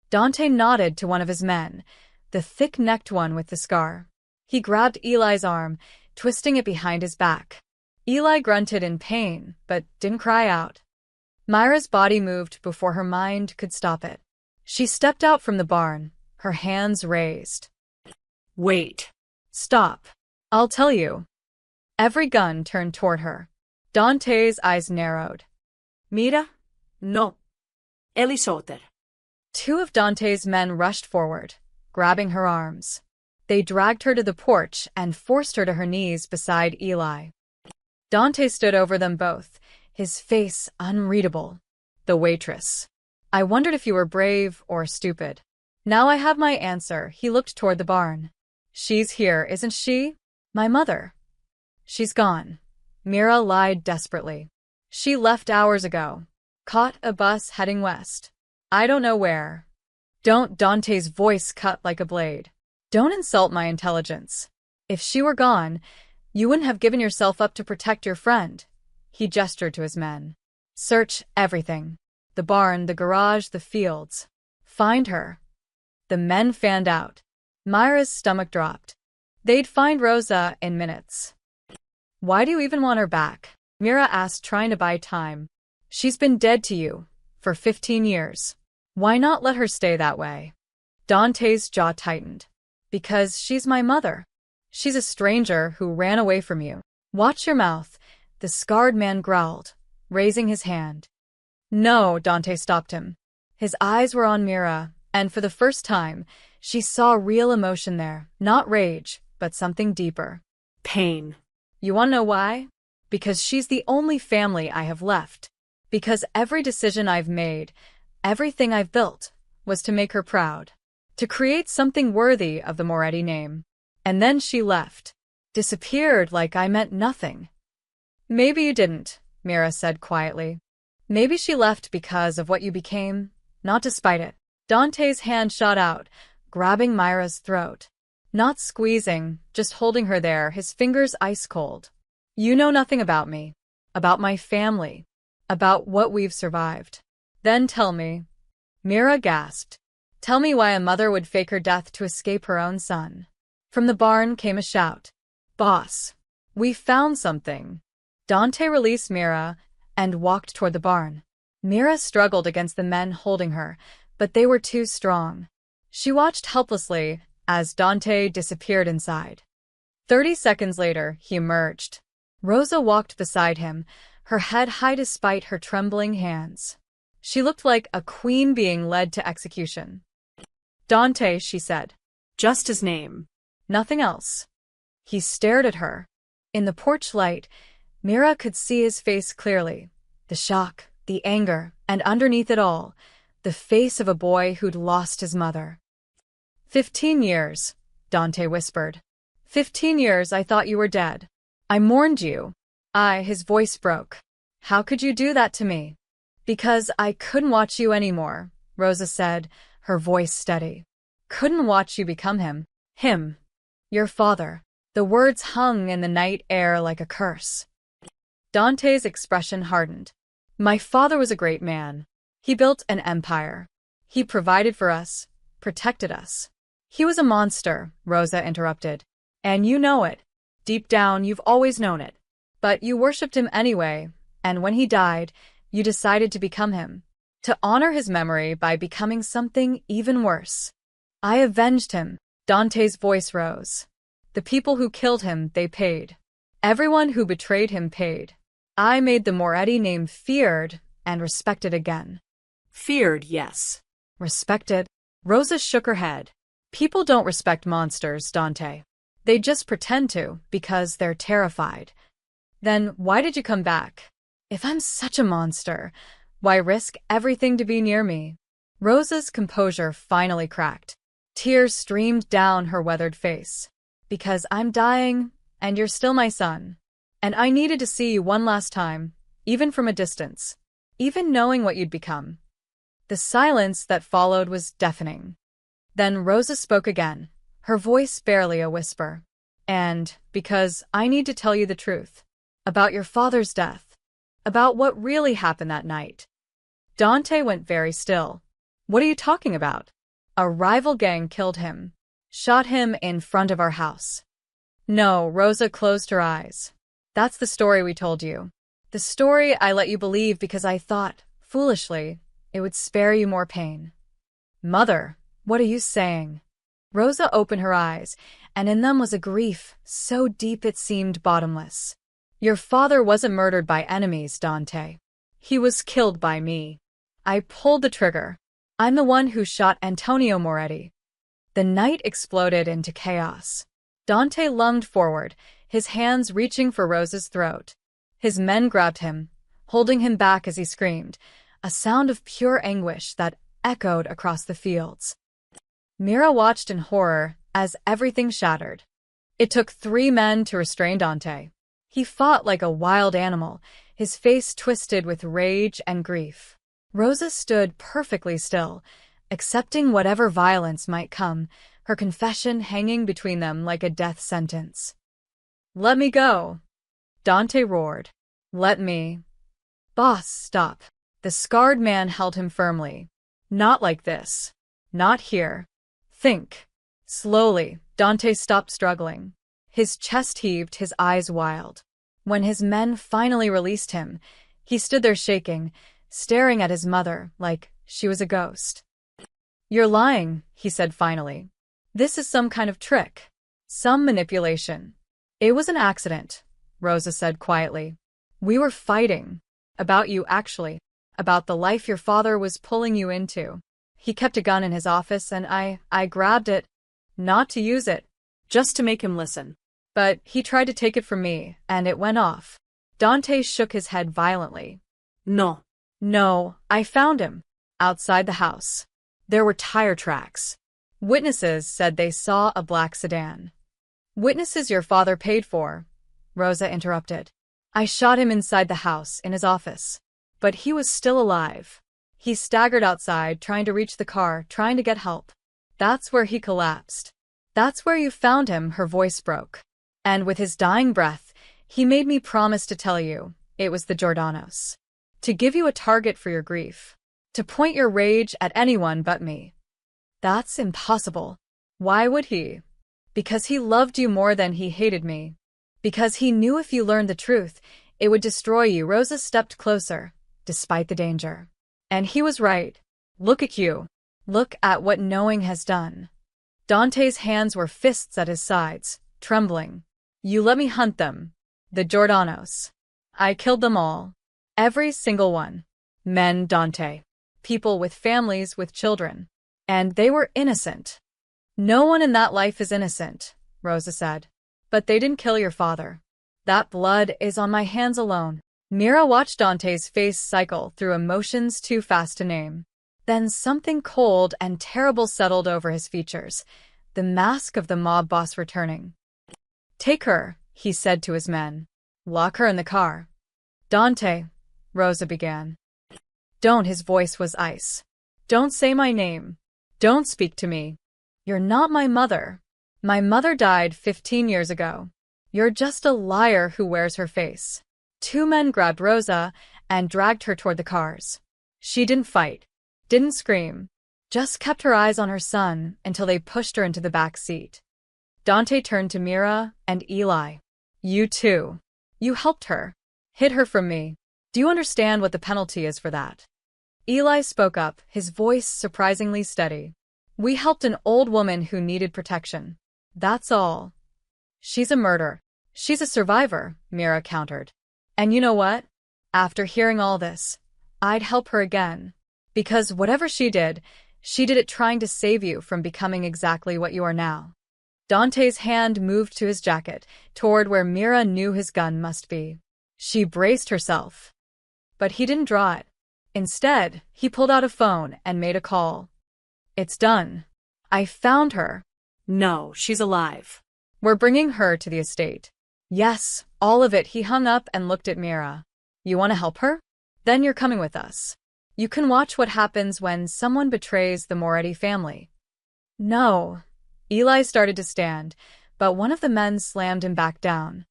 [SPEAKER 1] Dante nodded to one of his men, the thick-necked one with the scar. He grabbed Eli's arm, twisting it behind his back. Eli grunted in pain, but didn't cry out. Myra's body moved before her mind could stop it. She stepped out from the barn, her hands raised.
[SPEAKER 2] Wait.
[SPEAKER 1] Stop. I'll tell you. Every gun turned toward her. Dante's eyes narrowed.
[SPEAKER 2] Mira? No. Elisoter.
[SPEAKER 1] 2 of Dante's men rushed forward, grabbing her arms. They dragged her to the porch and forced her to her knees beside Eli. Dante stood over them both, his face unreadable. The waitress. I wondered if you were brave or stupid. Now I have my answer. He looked toward the barn. She's here, isn't she? My mother. She's gone. Mira lied desperately. She left hours ago. Caught a bus heading west. I don't know where. Don't. Dante's voice cut like a blade. Don't insult my intelligence. If she were gone, you wouldn't have given yourself up to protect your friend. He gestured to his men. Search everything. The barn, the garage, the fields. Find her. The men fanned out. Myra's stomach dropped. They'd find Rosa in minutes. Why do you even want her back? Mira asked, trying to buy time. She's been dead to you for 15 years. Why not let her stay that way? Dante's jaw tightened. Because she's my mother. She's a stranger who ran away from you. Watch your mouth, the scarred man growled, raising his hand. No, Dante stopped him. His eyes were on Mira, and for the first time, she saw real emotion there, not rage, but something deeper.
[SPEAKER 2] Pain.
[SPEAKER 1] You want to know why? Because she's the only family I have left. Because every decision I've made, everything I've built, was to make her proud. To create something worthy of the Moretti name. And then she left. Disappeared like I meant nothing. Maybe you didn't, Mira said quietly. Maybe she left because of what you became, not despite it. Dante's hand shot out, grabbing Myra's throat. Not squeezing, just holding her there, his fingers ice cold. You know nothing about me. About my family. About what we've survived. Then tell me. Mira gasped. Tell me why a mother would fake her death to escape her own son. From the barn came a shout. Boss. We found something. Dante released Mira and walked toward the barn. Mira struggled against the men holding her, but they were too strong. She watched helplessly as Dante disappeared inside. 30 seconds later, he emerged. Rosa walked beside him, her head high despite her trembling hands. She looked like a queen being led to execution. Dante, she said.
[SPEAKER 2] Just his name.
[SPEAKER 1] Nothing else. He stared at her. In the porch light, Mira could see his face clearly. The shock, the anger, and underneath it all, the face of a boy who'd lost his mother. 15 years, Dante whispered. 15 years I thought you were dead. I mourned you. His voice broke. How could you do that to me? Because I couldn't watch you anymore, Rosa said, her voice steady. Couldn't watch you become him. Him. Your father. The words hung in the night air like a curse. Dante's expression hardened. My father was a great man. He built an empire. He provided for us, protected us. He was a monster, Rosa interrupted. And you know it. Deep down, you've always known it. But you worshipped him anyway, and when he died, you decided to become him. To honor his memory by becoming something even worse. I avenged him. Dante's voice rose. The people who killed him, they paid. Everyone who betrayed him paid. I made the Moretti name feared and respected again.
[SPEAKER 2] Feared, yes.
[SPEAKER 1] Respected? Rosa shook her head. People don't respect monsters, Dante. They just pretend to, because they're terrified. Then why did you come back? If I'm such a monster, why risk everything to be near me? Rosa's composure finally cracked. Tears streamed down her weathered face. Because I'm dying, and you're still my son. And I needed to see you one last time, even from a distance. Even knowing what you'd become. The silence that followed was deafening. Then Rosa spoke again, her voice barely a whisper. And because I need to tell you the truth. About your father's death. About what really happened that night. Dante went very still. What are you talking about? A rival gang killed him. Shot him in front of our house. No, Rosa closed her eyes. That's the story we told you. The story I let you believe because I thought, foolishly, it would spare you more pain. Mother, what are you saying? Rosa opened her eyes, and in them was a grief so deep it seemed bottomless. Your father wasn't murdered by enemies, Dante. He was killed by me. I pulled the trigger. I'm the one who shot Antonio Moretti. The night exploded into chaos. Dante lunged forward, his hands reaching for Rosa's throat. His men grabbed him, holding him back as he screamed, a sound of pure anguish that echoed across the fields. Mira watched in horror as everything shattered. It took 3 men to restrain Dante. He fought like a wild animal, his face twisted with rage and grief. Rosa stood perfectly still, accepting whatever violence might come, her confession hanging between them like a death sentence. Let me go, Dante roared. Let me. Boss, stop. The scarred man held him firmly. Not like this. Not here. Think. Slowly, Dante stopped struggling. His chest heaved, his eyes wild. When his men finally released him, he stood there shaking, staring at his mother like she was a ghost. You're lying, he said finally. This is some kind of trick. Some manipulation. It was an accident, Rosa said quietly. We were fighting. About you, actually. About the life your father was pulling you into. He kept a gun in his office and I grabbed it. Not to use it.
[SPEAKER 2] Just to make him listen.
[SPEAKER 1] But he tried to take it from me, and it went off. Dante shook his head violently.
[SPEAKER 2] No.
[SPEAKER 1] No, I found him. Outside the house. There were tire tracks. Witnesses said they saw a black sedan. Witnesses your father paid for, Rosa interrupted. I shot him inside the house, in his office. But he was still alive. He staggered outside, trying to reach the car, trying to get help. That's where he collapsed. That's where you found him, her voice broke. And with his dying breath, he made me promise to tell you, it was the Giordanos. To give you a target for your grief. To point your rage at anyone but me. That's impossible. Why would he? Because he loved you more than he hated me. Because he knew if you learned the truth, it would destroy you. Rosa stepped closer, despite the danger. And he was right. Look at you. Look at what knowing has done. Dante's hands were fists at his sides, trembling. You let me hunt them. The Giordanos. I killed them all. Every single one. Men, Dante. People with families, with children. And they were innocent. No one in that life is innocent, Rosa said. But they didn't kill your father. That blood is on my hands alone. Mira watched Dante's face cycle through emotions too fast to name. Then something cold and terrible settled over his features, the mask of the mob boss returning. Take her, he said to his men. Lock her in the car. Dante, Rosa began. Don't, his voice was ice. Don't say my name. Don't speak to me. You're not my mother. My mother died 15 years ago. You're just a liar who wears her face. Two men grabbed Rosa and dragged her toward the cars. She didn't fight, didn't scream, just kept her eyes on her son until they pushed her into the back seat. Dante turned to Mira and Eli. You too. You helped her. Hid her from me. Do you understand what the penalty is for that? Eli spoke up, his voice surprisingly steady. We helped an old woman who needed protection. That's all. She's a murderer. She's a survivor, Mira countered. And you know what? After hearing all this, I'd help her again. Because whatever she did it trying to save you from becoming exactly what you are now. Dante's hand moved to his jacket, toward where Mira knew his gun must be. She braced herself. But he didn't draw it. Instead, he pulled out a phone and made a call. It's done. I found her.
[SPEAKER 2] No, she's alive.
[SPEAKER 1] We're bringing her to the estate. Yes, all of it. He hung up and looked at Mira. You want to help her? Then you're coming with us. You can watch what happens when someone betrays the Moretti family. No. Eli started to stand, but one of the men slammed him back down.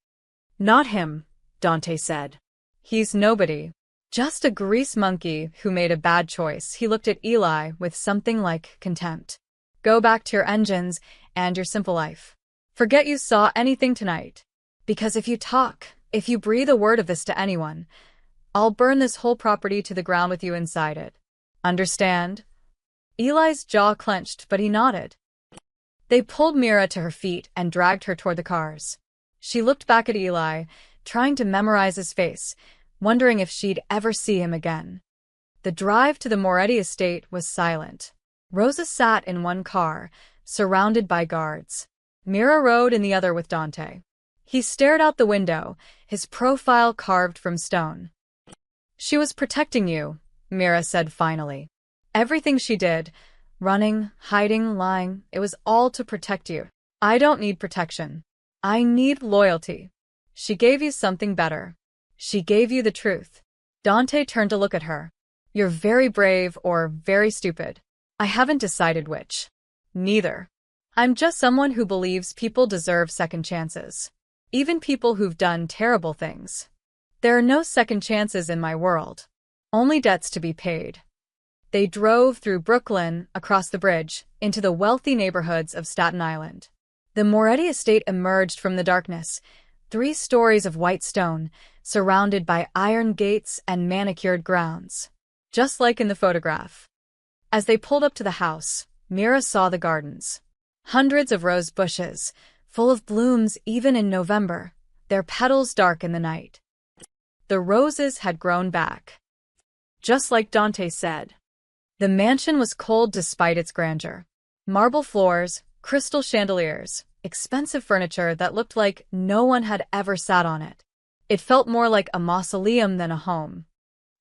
[SPEAKER 2] Not him, Dante said.
[SPEAKER 1] He's nobody. Just a grease monkey who made a bad choice. He looked at Eli with something like contempt. Go back to your engines and your simple life. Forget you saw anything tonight. Because if you talk, if you breathe a word of this to anyone, I'll burn this whole property to the ground with you inside it. Understand? Eli's jaw clenched, but he nodded. They pulled Mira to her feet and dragged her toward the cars. She looked back at Eli, trying to memorize his face, wondering if she'd ever see him again. The drive to the Moretti estate was silent. Rosa sat in one car, surrounded by guards. Mira rode in the other with Dante. He stared out the window, his profile carved from stone. She was protecting you, Mira said finally. Everything she did, running, hiding, lying, it was all to protect you. I don't need protection. I need loyalty. She gave you something better. She gave you the truth. Dante turned to look at her. You're very brave or very stupid. I haven't decided which. Neither. I'm just someone who believes people deserve second chances. Even people who've done terrible things. There are no second chances in my world. Only debts to be paid. They drove through Brooklyn, across the bridge, into the wealthy neighborhoods of Staten Island. The Moretti estate emerged from the darkness, 3 stories of white stone, surrounded by iron gates and manicured grounds. Just like in the photograph. As they pulled up to the house, Mira saw the gardens. Hundreds of rose bushes, full of blooms even in November, their petals dark in the night. The roses had grown back. Just like Dante said. The mansion was cold despite its grandeur. Marble floors, crystal chandeliers, expensive furniture that looked like no one had ever sat on it. It felt more like a mausoleum than a home.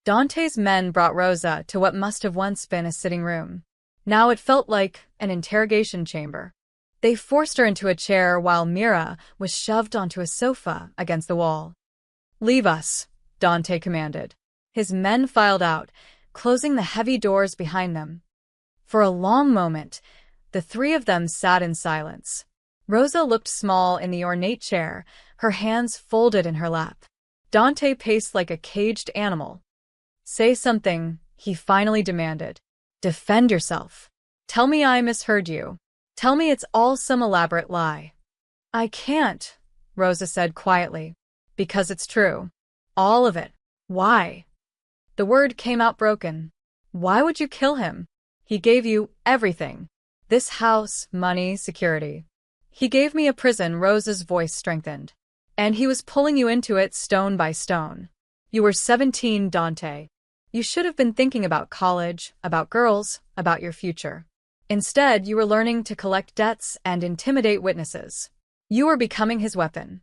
[SPEAKER 1] Dante's men brought Rosa to what must have once been a sitting room. Now it felt like an interrogation chamber. They forced her into a chair while Mira was shoved onto a sofa against the wall. Leave us, Dante commanded. His men filed out, closing the heavy doors behind them. For a long moment, the 3 of them sat in silence. Rosa looked small in the ornate chair, her hands folded in her lap. Dante paced like a caged animal. Say something, he finally demanded. Defend yourself. Tell me I misheard you. Tell me it's all some elaborate lie. I can't, Rosa said quietly. Because it's true. All of it. Why? The word came out broken. Why would you kill him? He gave you everything. This house, money, security. He gave me a prison. Rosa's voice strengthened. And he was pulling you into it stone by stone. You were 17, Dante. You should have been thinking about college, about girls, about your future. Instead, you were learning to collect debts and intimidate witnesses. You were becoming his weapon.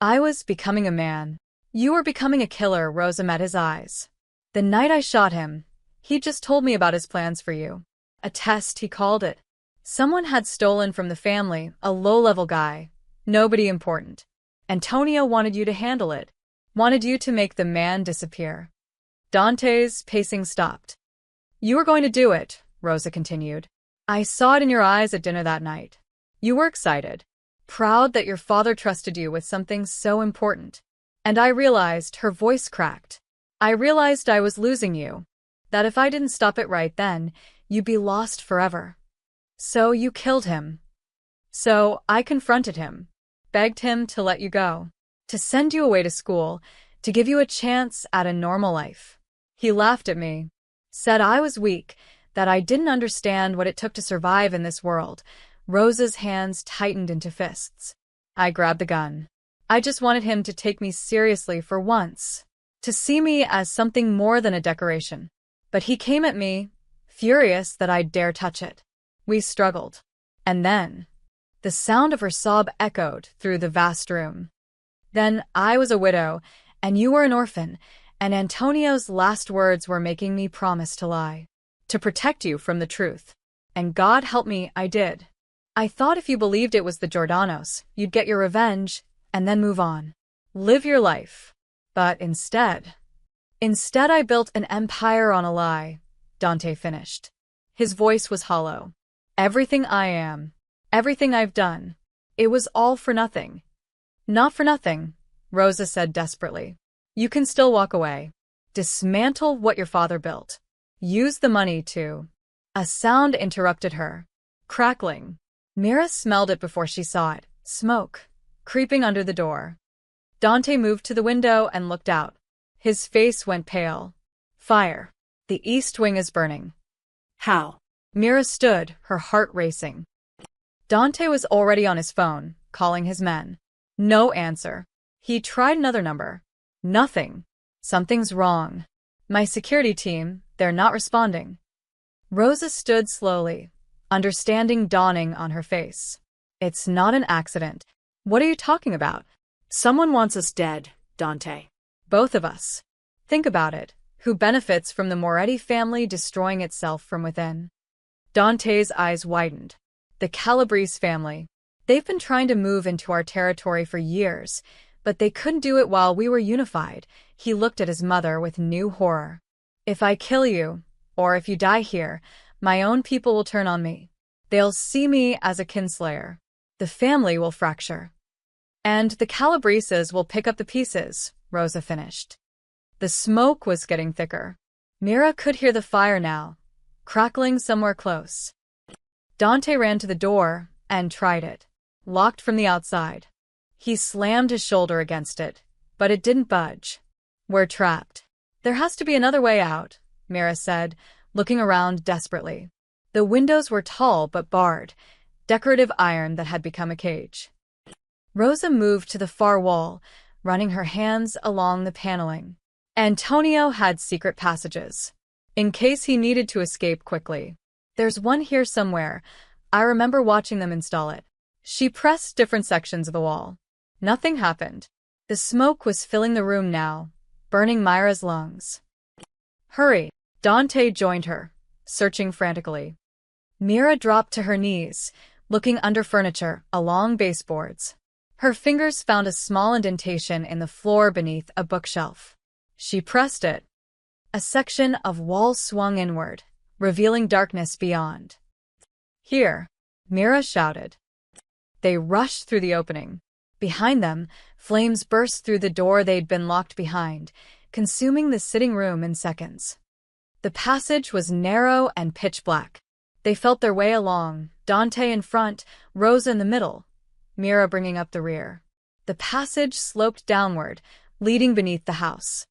[SPEAKER 1] I was becoming a man. You were becoming a killer. Rosa met his eyes. The night I shot him, he just told me about his plans for you. A test, he called it. Someone had stolen from the family, a low-level guy. Nobody important. Antonio wanted you to handle it. Wanted you to make the man disappear. Dante's pacing stopped. You were going to do it, Rosa continued. I saw it in your eyes at dinner that night. You were excited. Proud that your father trusted you with something so important. And I realized, her voice cracked. I realized I was losing you. That if I didn't stop it right then, you'd be lost forever. So you killed him. So I confronted him. Begged him to let you go. To send you away to school. To give you a chance at a normal life. He laughed at me. Said I was weak. That I didn't understand what it took to survive in this world. Rosa's hands tightened into fists. I grabbed the gun. I just wanted him to take me seriously for once. To see me as something more than a decoration. But he came at me, furious that I'd dare touch it. We struggled. And then, the sound of her sob echoed through the vast room. Then I was a widow, and you were an orphan, and Antonio's last words were making me promise to lie. To protect you from the truth. And God help me, I did. I thought if you believed it was the Giordanos, you'd get your revenge, and then move on. Live your life. But instead I built an empire on a lie, Dante finished. His voice was hollow. Everything I am, everything I've done, it was all for nothing. Not for nothing, Rosa said desperately. You can still walk away. Dismantle what your father built. Use the money to... A sound interrupted her. Crackling. Mira smelled it before she saw it. Smoke. Creeping under the door. Dante moved to the window and looked out. His face went pale. Fire. The east wing is burning.
[SPEAKER 2] How?
[SPEAKER 1] Mira stood, her heart racing. Dante was already on his phone, calling his men. No answer. He tried another number. Nothing. Something's wrong. My security team, they're not responding. Rosa stood slowly, understanding dawning on her face. It's not an accident. What are you talking about?
[SPEAKER 2] Someone wants us dead, Dante.
[SPEAKER 1] Both of us. Think about it. Who benefits from the Moretti family destroying itself from within? Dante's eyes widened. The Calabrese family. They've been trying to move into our territory for years, but they couldn't do it while we were unified. He looked at his mother with new horror. If I kill you, or if you die here, my own people will turn on me. They'll see me as a kinslayer. The family will fracture. And the Calabreses will pick up the pieces, Rosa finished. The smoke was getting thicker. Mira could hear the fire now, crackling somewhere close. Dante ran to the door and tried it, locked from the outside. He slammed his shoulder against it, but it didn't budge. We're trapped. There has to be another way out, Mira said, looking around desperately. The windows were tall but barred, decorative iron that had become a cage. Rosa moved to the far wall, running her hands along the paneling. Antonio had secret passages, in case he needed to escape quickly. There's one here somewhere. I remember watching them install it. She pressed different sections of the wall. Nothing happened. The smoke was filling the room now, burning Myra's lungs. Hurry! Dante joined her, searching frantically. Mira dropped to her knees, looking under furniture, along baseboards. Her fingers found a small indentation in the floor beneath a bookshelf. She pressed it. A section of wall swung inward, revealing darkness beyond. Here! Mira shouted. They rushed through the opening. Behind them, flames burst through the door they'd been locked behind, consuming the sitting room in seconds. The passage was narrow and pitch black. They felt their way along, Dante in front, Rosa in the middle, Mira bringing up the rear. The passage sloped downward, leading beneath the house.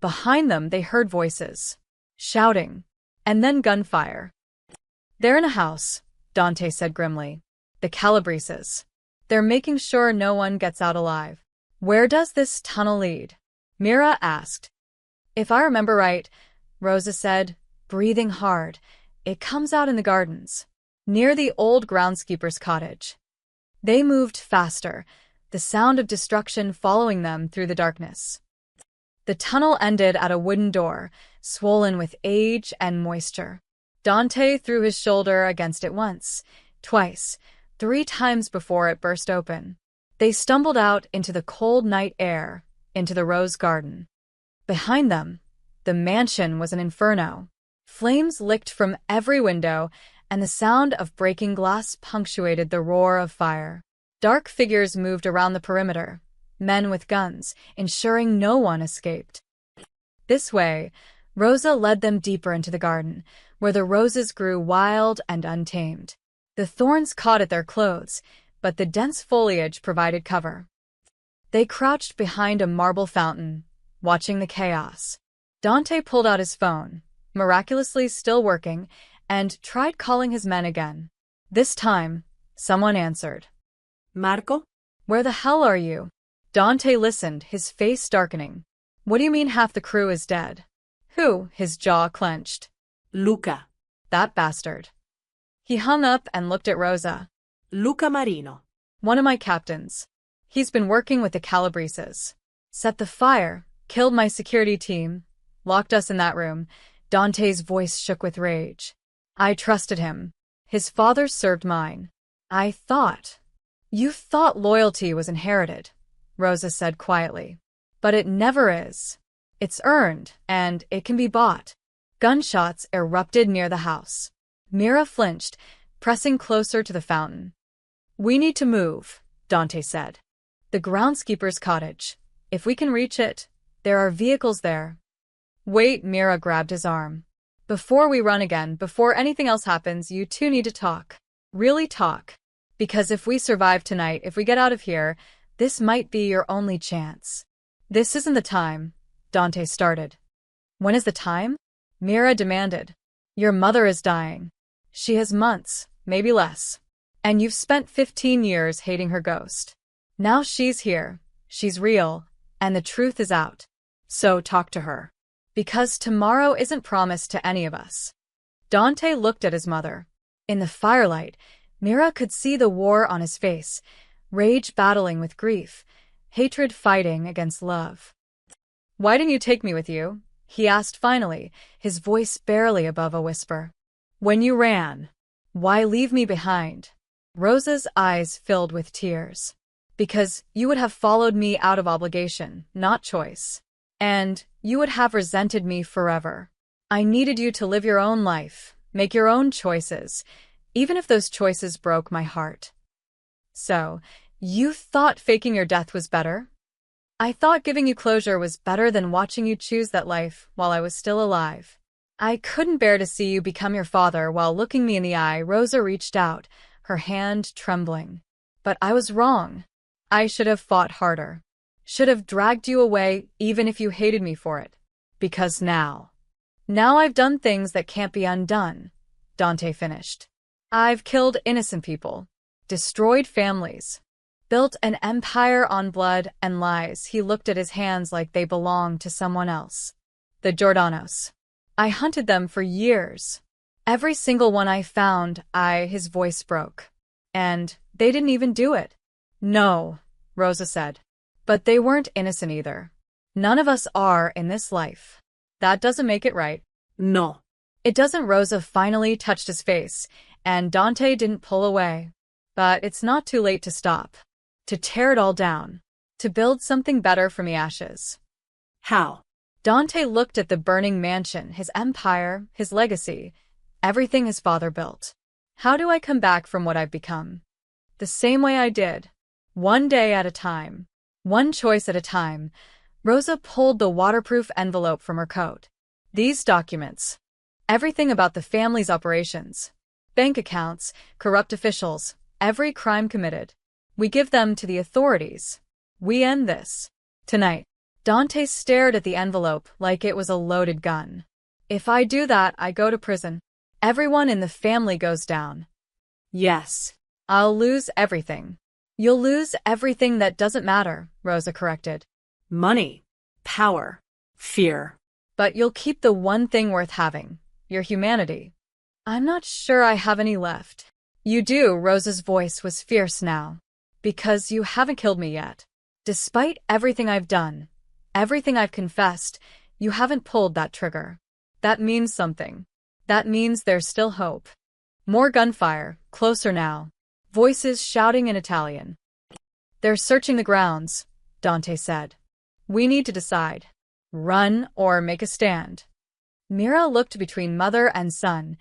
[SPEAKER 1] Behind them they heard voices, shouting, and then gunfire. They're in a house, Dante said grimly. The Calabreses. They're making sure no one gets out alive. Where does this tunnel lead? Mira asked. If I remember right, Rosa said, breathing hard, it comes out in the gardens, near the old groundskeeper's cottage. They moved faster, the sound of destruction following them through the darkness. The tunnel ended at a wooden door, swollen with age and moisture. Dante threw his shoulder against it once, twice, 3 times before it burst open. They stumbled out into the cold night air, into the rose garden. Behind them, the mansion was an inferno. Flames licked from every window, and the sound of breaking glass punctuated the roar of fire. Dark figures moved around the perimeter, men with guns, ensuring no one escaped. This way, Rosa led them deeper into the garden, where the roses grew wild and untamed. The thorns caught at their clothes, but the dense foliage provided cover. They crouched behind a marble fountain, watching the chaos. Dante pulled out his phone, miraculously still working, and tried calling his men again. This time, someone answered.
[SPEAKER 2] Marco?
[SPEAKER 1] Where the hell are you? Dante listened, his face darkening. What do you mean half the crew is dead? Who? His jaw clenched.
[SPEAKER 2] Luca.
[SPEAKER 1] That bastard. He hung up and looked at Rosa.
[SPEAKER 2] Luca Marino.
[SPEAKER 1] One of my captains. He's been working with the Calabreses. Set the fire, killed my security team, locked us in that room. Dante's voice shook with rage. I trusted him. His father served mine. I thought. You thought loyalty was inherited, Rosa said quietly. But it never is. It's earned, and it can be bought. Gunshots erupted near the house. Mira flinched, pressing closer to the fountain. We need to move, Dante said. The groundskeeper's cottage. If we can reach it, there are vehicles there. Wait, Mira grabbed his arm. Before we run again, before anything else happens, you two need to talk. Really talk. Because if we survive tonight, if we get out of here, this might be your only chance. This isn't the time, Dante started. When is the time? Mira demanded. Your mother is dying. She has months, maybe less. And you've spent 15 years hating her ghost. Now she's here, she's real, and the truth is out. So talk to her. Because tomorrow isn't promised to any of us. Dante looked at his mother. In the firelight, Mira could see the war on his face, rage battling with grief, hatred fighting against love. Why didn't you take me with you? He asked finally, his voice barely above a whisper. When you ran. Why leave me behind? Rosa's eyes filled with tears. Because you would have followed me out of obligation, not choice. And you would have resented me forever. I needed you to live your own life, make your own choices, even if those choices broke my heart. So, you thought faking your death was better? I thought giving you closure was better than watching you choose that life while I was still alive. I couldn't bear to see you become your father while looking me in the eye. Rosa reached out, her hand trembling. But I was wrong. I should have fought harder. Should have dragged you away even if you hated me for it. Because now I've done things that can't be undone, Dante finished. I've killed innocent people, destroyed families, built an empire on blood and lies. He looked at his hands like they belonged to someone else. The Giordanos. I hunted them for years. Every single one I found, his voice broke. And they didn't even do it. No, Rosa said. But they weren't innocent either. None of us are in this life. That doesn't make it right.
[SPEAKER 2] No.
[SPEAKER 1] It doesn't. Rosa finally touched his face, and Dante didn't pull away. But it's not too late to stop. To tear it all down. To build something better from the ashes.
[SPEAKER 2] How?
[SPEAKER 1] Dante looked at the burning mansion, his empire, his legacy, everything his father built. How do I come back from what I've become? The same way I did. One day at a time. One choice at a time. Rosa pulled the waterproof envelope from her coat. These documents. Everything about the family's operations. Bank accounts, corrupt officials, every crime committed. We give them to the authorities. We end this. Tonight. Dante stared at the envelope like it was a loaded gun. If I do that, I go to prison. Everyone in the family goes down.
[SPEAKER 2] Yes.
[SPEAKER 1] I'll lose everything. You'll lose everything that doesn't matter, Rosa corrected.
[SPEAKER 2] Money, power, fear.
[SPEAKER 1] But you'll keep the one thing worth having, your humanity. I'm not sure I have any left. You do, Rosa's voice was fierce now. Because you haven't killed me yet. Despite everything I've done, everything I've confessed, you haven't pulled that trigger. That means something. That means there's still hope. More gunfire, closer now. Voices shouting in Italian. They're searching the grounds, Dante said. We need to decide. Run or make a stand. Mira looked between mother and son,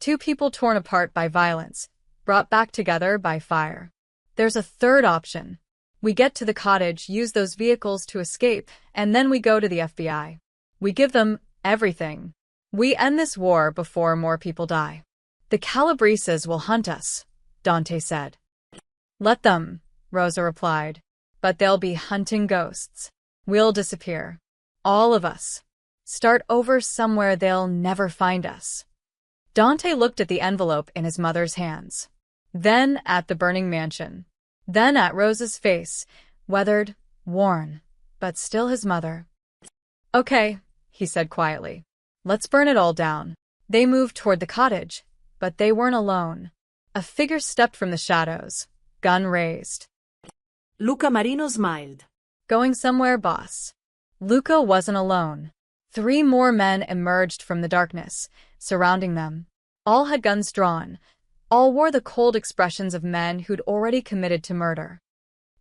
[SPEAKER 1] two people torn apart by violence, brought back together by fire. There's a third option. We get to the cottage, use those vehicles to escape, and then we go to the FBI. We give them everything. We end this war before more people die. The Calabreses will hunt us, Dante said. Let them, Rosa replied. But they'll be hunting ghosts. We'll disappear. All of us. Start over somewhere they'll never find us. Dante looked at the envelope in his mother's hands. Then at the burning mansion. Then at Rosa's face, weathered, worn, but still his mother. Okay, he said quietly. Let's burn it all down. They moved toward the cottage, but they weren't alone. A figure stepped from the shadows, gun raised.
[SPEAKER 2] Luca Marino smiled.
[SPEAKER 1] Going somewhere, boss. Luca wasn't alone. 3 more men emerged from the darkness, surrounding them. All had guns drawn. All wore the cold expressions of men who'd already committed to murder.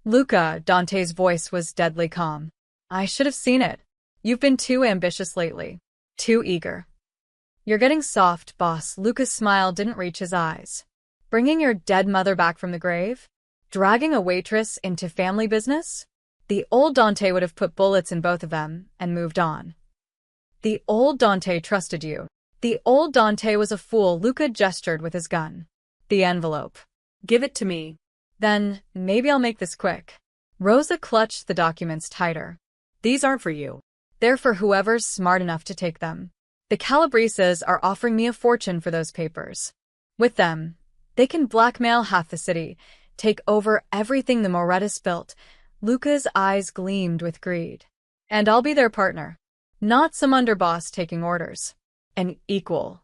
[SPEAKER 1] Luca, Dante's voice was deadly calm. I should have seen it. You've been too ambitious lately. Too eager. You're getting soft, boss. Luca's smile didn't reach his eyes. Bringing your dead mother back from the grave? Dragging a waitress into family business? The old Dante would have put bullets in both of them and moved on. The old Dante trusted you. The old Dante was a fool. Luca gestured with his gun. The envelope.
[SPEAKER 2] Give it to me.
[SPEAKER 1] Then, maybe I'll make this quick. Rosa clutched the documents tighter.
[SPEAKER 2] These aren't for you.
[SPEAKER 1] They're for whoever's smart enough to take them. The Calabreses are offering me a fortune for those papers. With them, they can blackmail half the city, take over everything the Morettas built. Luca's eyes gleamed with greed. And I'll be their partner. Not some underboss taking orders. An equal.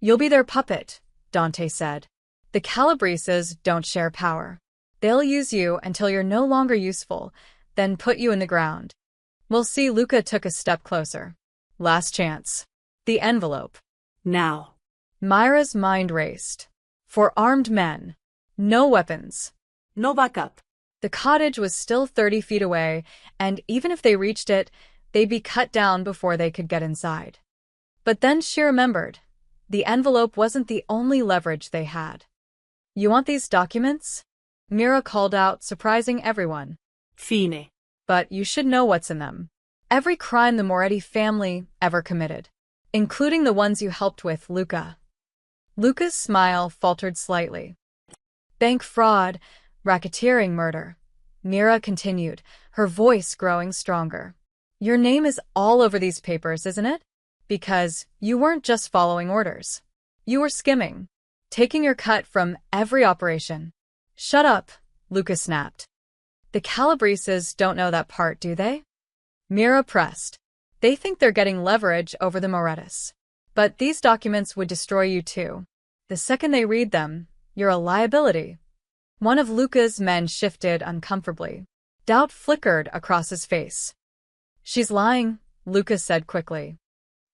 [SPEAKER 1] You'll be their puppet, Dante said. The Calabreses don't share power. They'll use you until you're no longer useful, then put you in the ground. We'll see. Luca took a step closer. Last chance. The envelope.
[SPEAKER 2] Now.
[SPEAKER 1] Myra's mind raced. For armed men. No weapons.
[SPEAKER 2] No backup.
[SPEAKER 1] The cottage was still 30 feet away, and even if they reached it, they'd be cut down before they could get inside. But then she remembered. The envelope wasn't the only leverage they had. You want these documents? Mira called out, surprising everyone.
[SPEAKER 2] Fine.
[SPEAKER 1] But you should know what's in them. Every crime the Moretti family ever committed, including the ones you helped with, Luca. Luca's smile faltered slightly. Bank fraud, racketeering, murder. Mira continued, her voice growing stronger. Your name is all over these papers, isn't it? Because you weren't just following orders. You were skimming, taking your cut from every operation. Shut up, Luca snapped. The Calabreses don't know that part, do they? Mira pressed. They think they're getting leverage over the Morettas. But these documents would destroy you too. The second they read them, you're a liability. One of Luca's men shifted uncomfortably. Doubt flickered across his face. She's lying, Luca said quickly.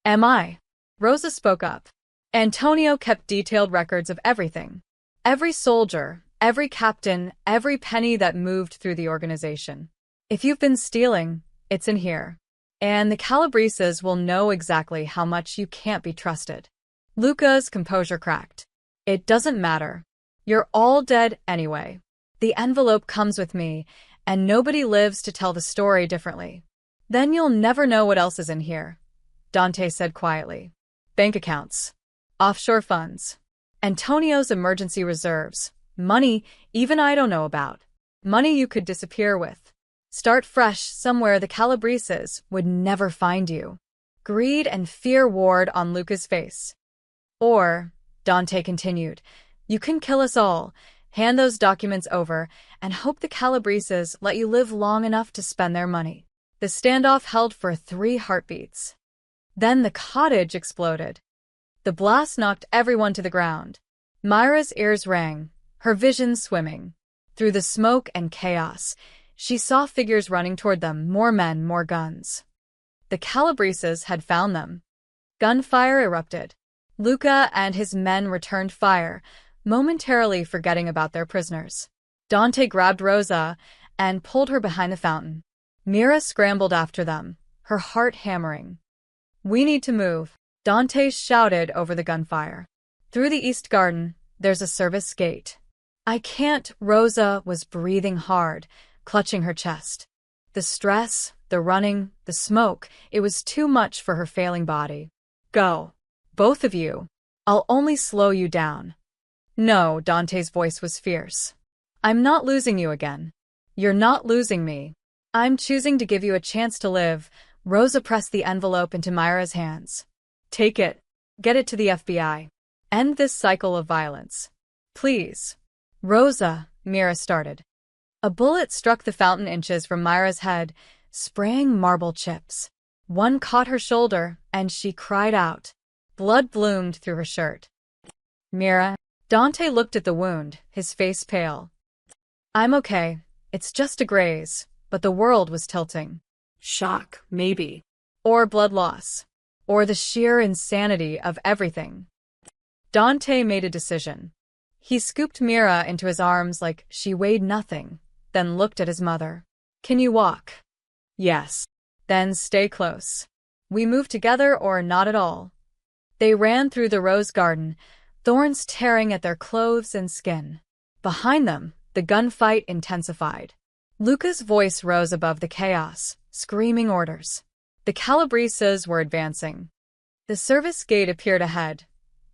[SPEAKER 1] Am I? Rosa spoke up. Antonio kept detailed records of everything. Every soldier, every captain, every penny that moved through the organization. If you've been stealing, it's in here. And the Calabreses will know exactly how much you can't be trusted. Luca's composure cracked. It doesn't matter. You're all dead anyway. The envelope comes with me, and nobody lives to tell the story differently. Then you'll never know what else is in here, Dante said quietly. Bank accounts. Offshore funds. Antonio's emergency reserves. Money even I don't know about. Money you could disappear with. Start fresh somewhere the Calabreses would never find you. Greed and fear warred on Luca's face. Or, Dante continued, you can kill us all, Hand those documents over and hope the Calabreses let you live long enough to spend their money. The standoff held for 3 heartbeats. Then the cottage exploded. The blast knocked everyone to the ground. Myra's ears rang, her vision swimming. Through the smoke and chaos, she saw figures running toward them, more men, more guns. The Calabreses had found them. Gunfire erupted. Luca and his men returned fire, momentarily forgetting about their prisoners. Dante grabbed Rosa and pulled her behind the fountain. Mira scrambled after them, her heart hammering. "We need to move," Dante shouted over the gunfire. "Through the east garden, there's a service gate." "I can't." Rosa was breathing hard, clutching her chest. The stress, the running, the smoke, it was too much for her failing body. "Go. Both of you. I'll only slow you down." "No," Dante's voice was fierce. "I'm not losing you again. You're not losing me. I'm choosing to give you a chance to live." Rosa pressed the envelope into Myra's hands. "Take it. Get it to the FBI. End this cycle of violence. Please." "Rosa," Mira started. A bullet struck the fountain inches from Myra's head, spraying marble chips. One caught her shoulder, and she cried out. Blood bloomed through her shirt. "Mira." Dante looked at the wound, his face pale. "I'm okay. It's just a graze," but the world was tilting.
[SPEAKER 2] Shock, maybe.
[SPEAKER 1] Or blood loss. Or the sheer insanity of everything. Dante made a decision. He scooped Mira into his arms like she weighed nothing, then looked at his mother. "Can you walk?" "Yes." "Then stay close. We move together or not at all." They ran through the rose garden, thorns tearing at their clothes and skin. Behind them, the gunfight intensified. Luca's voice rose above the chaos, screaming orders. The Calabreses were advancing. The service gate appeared ahead,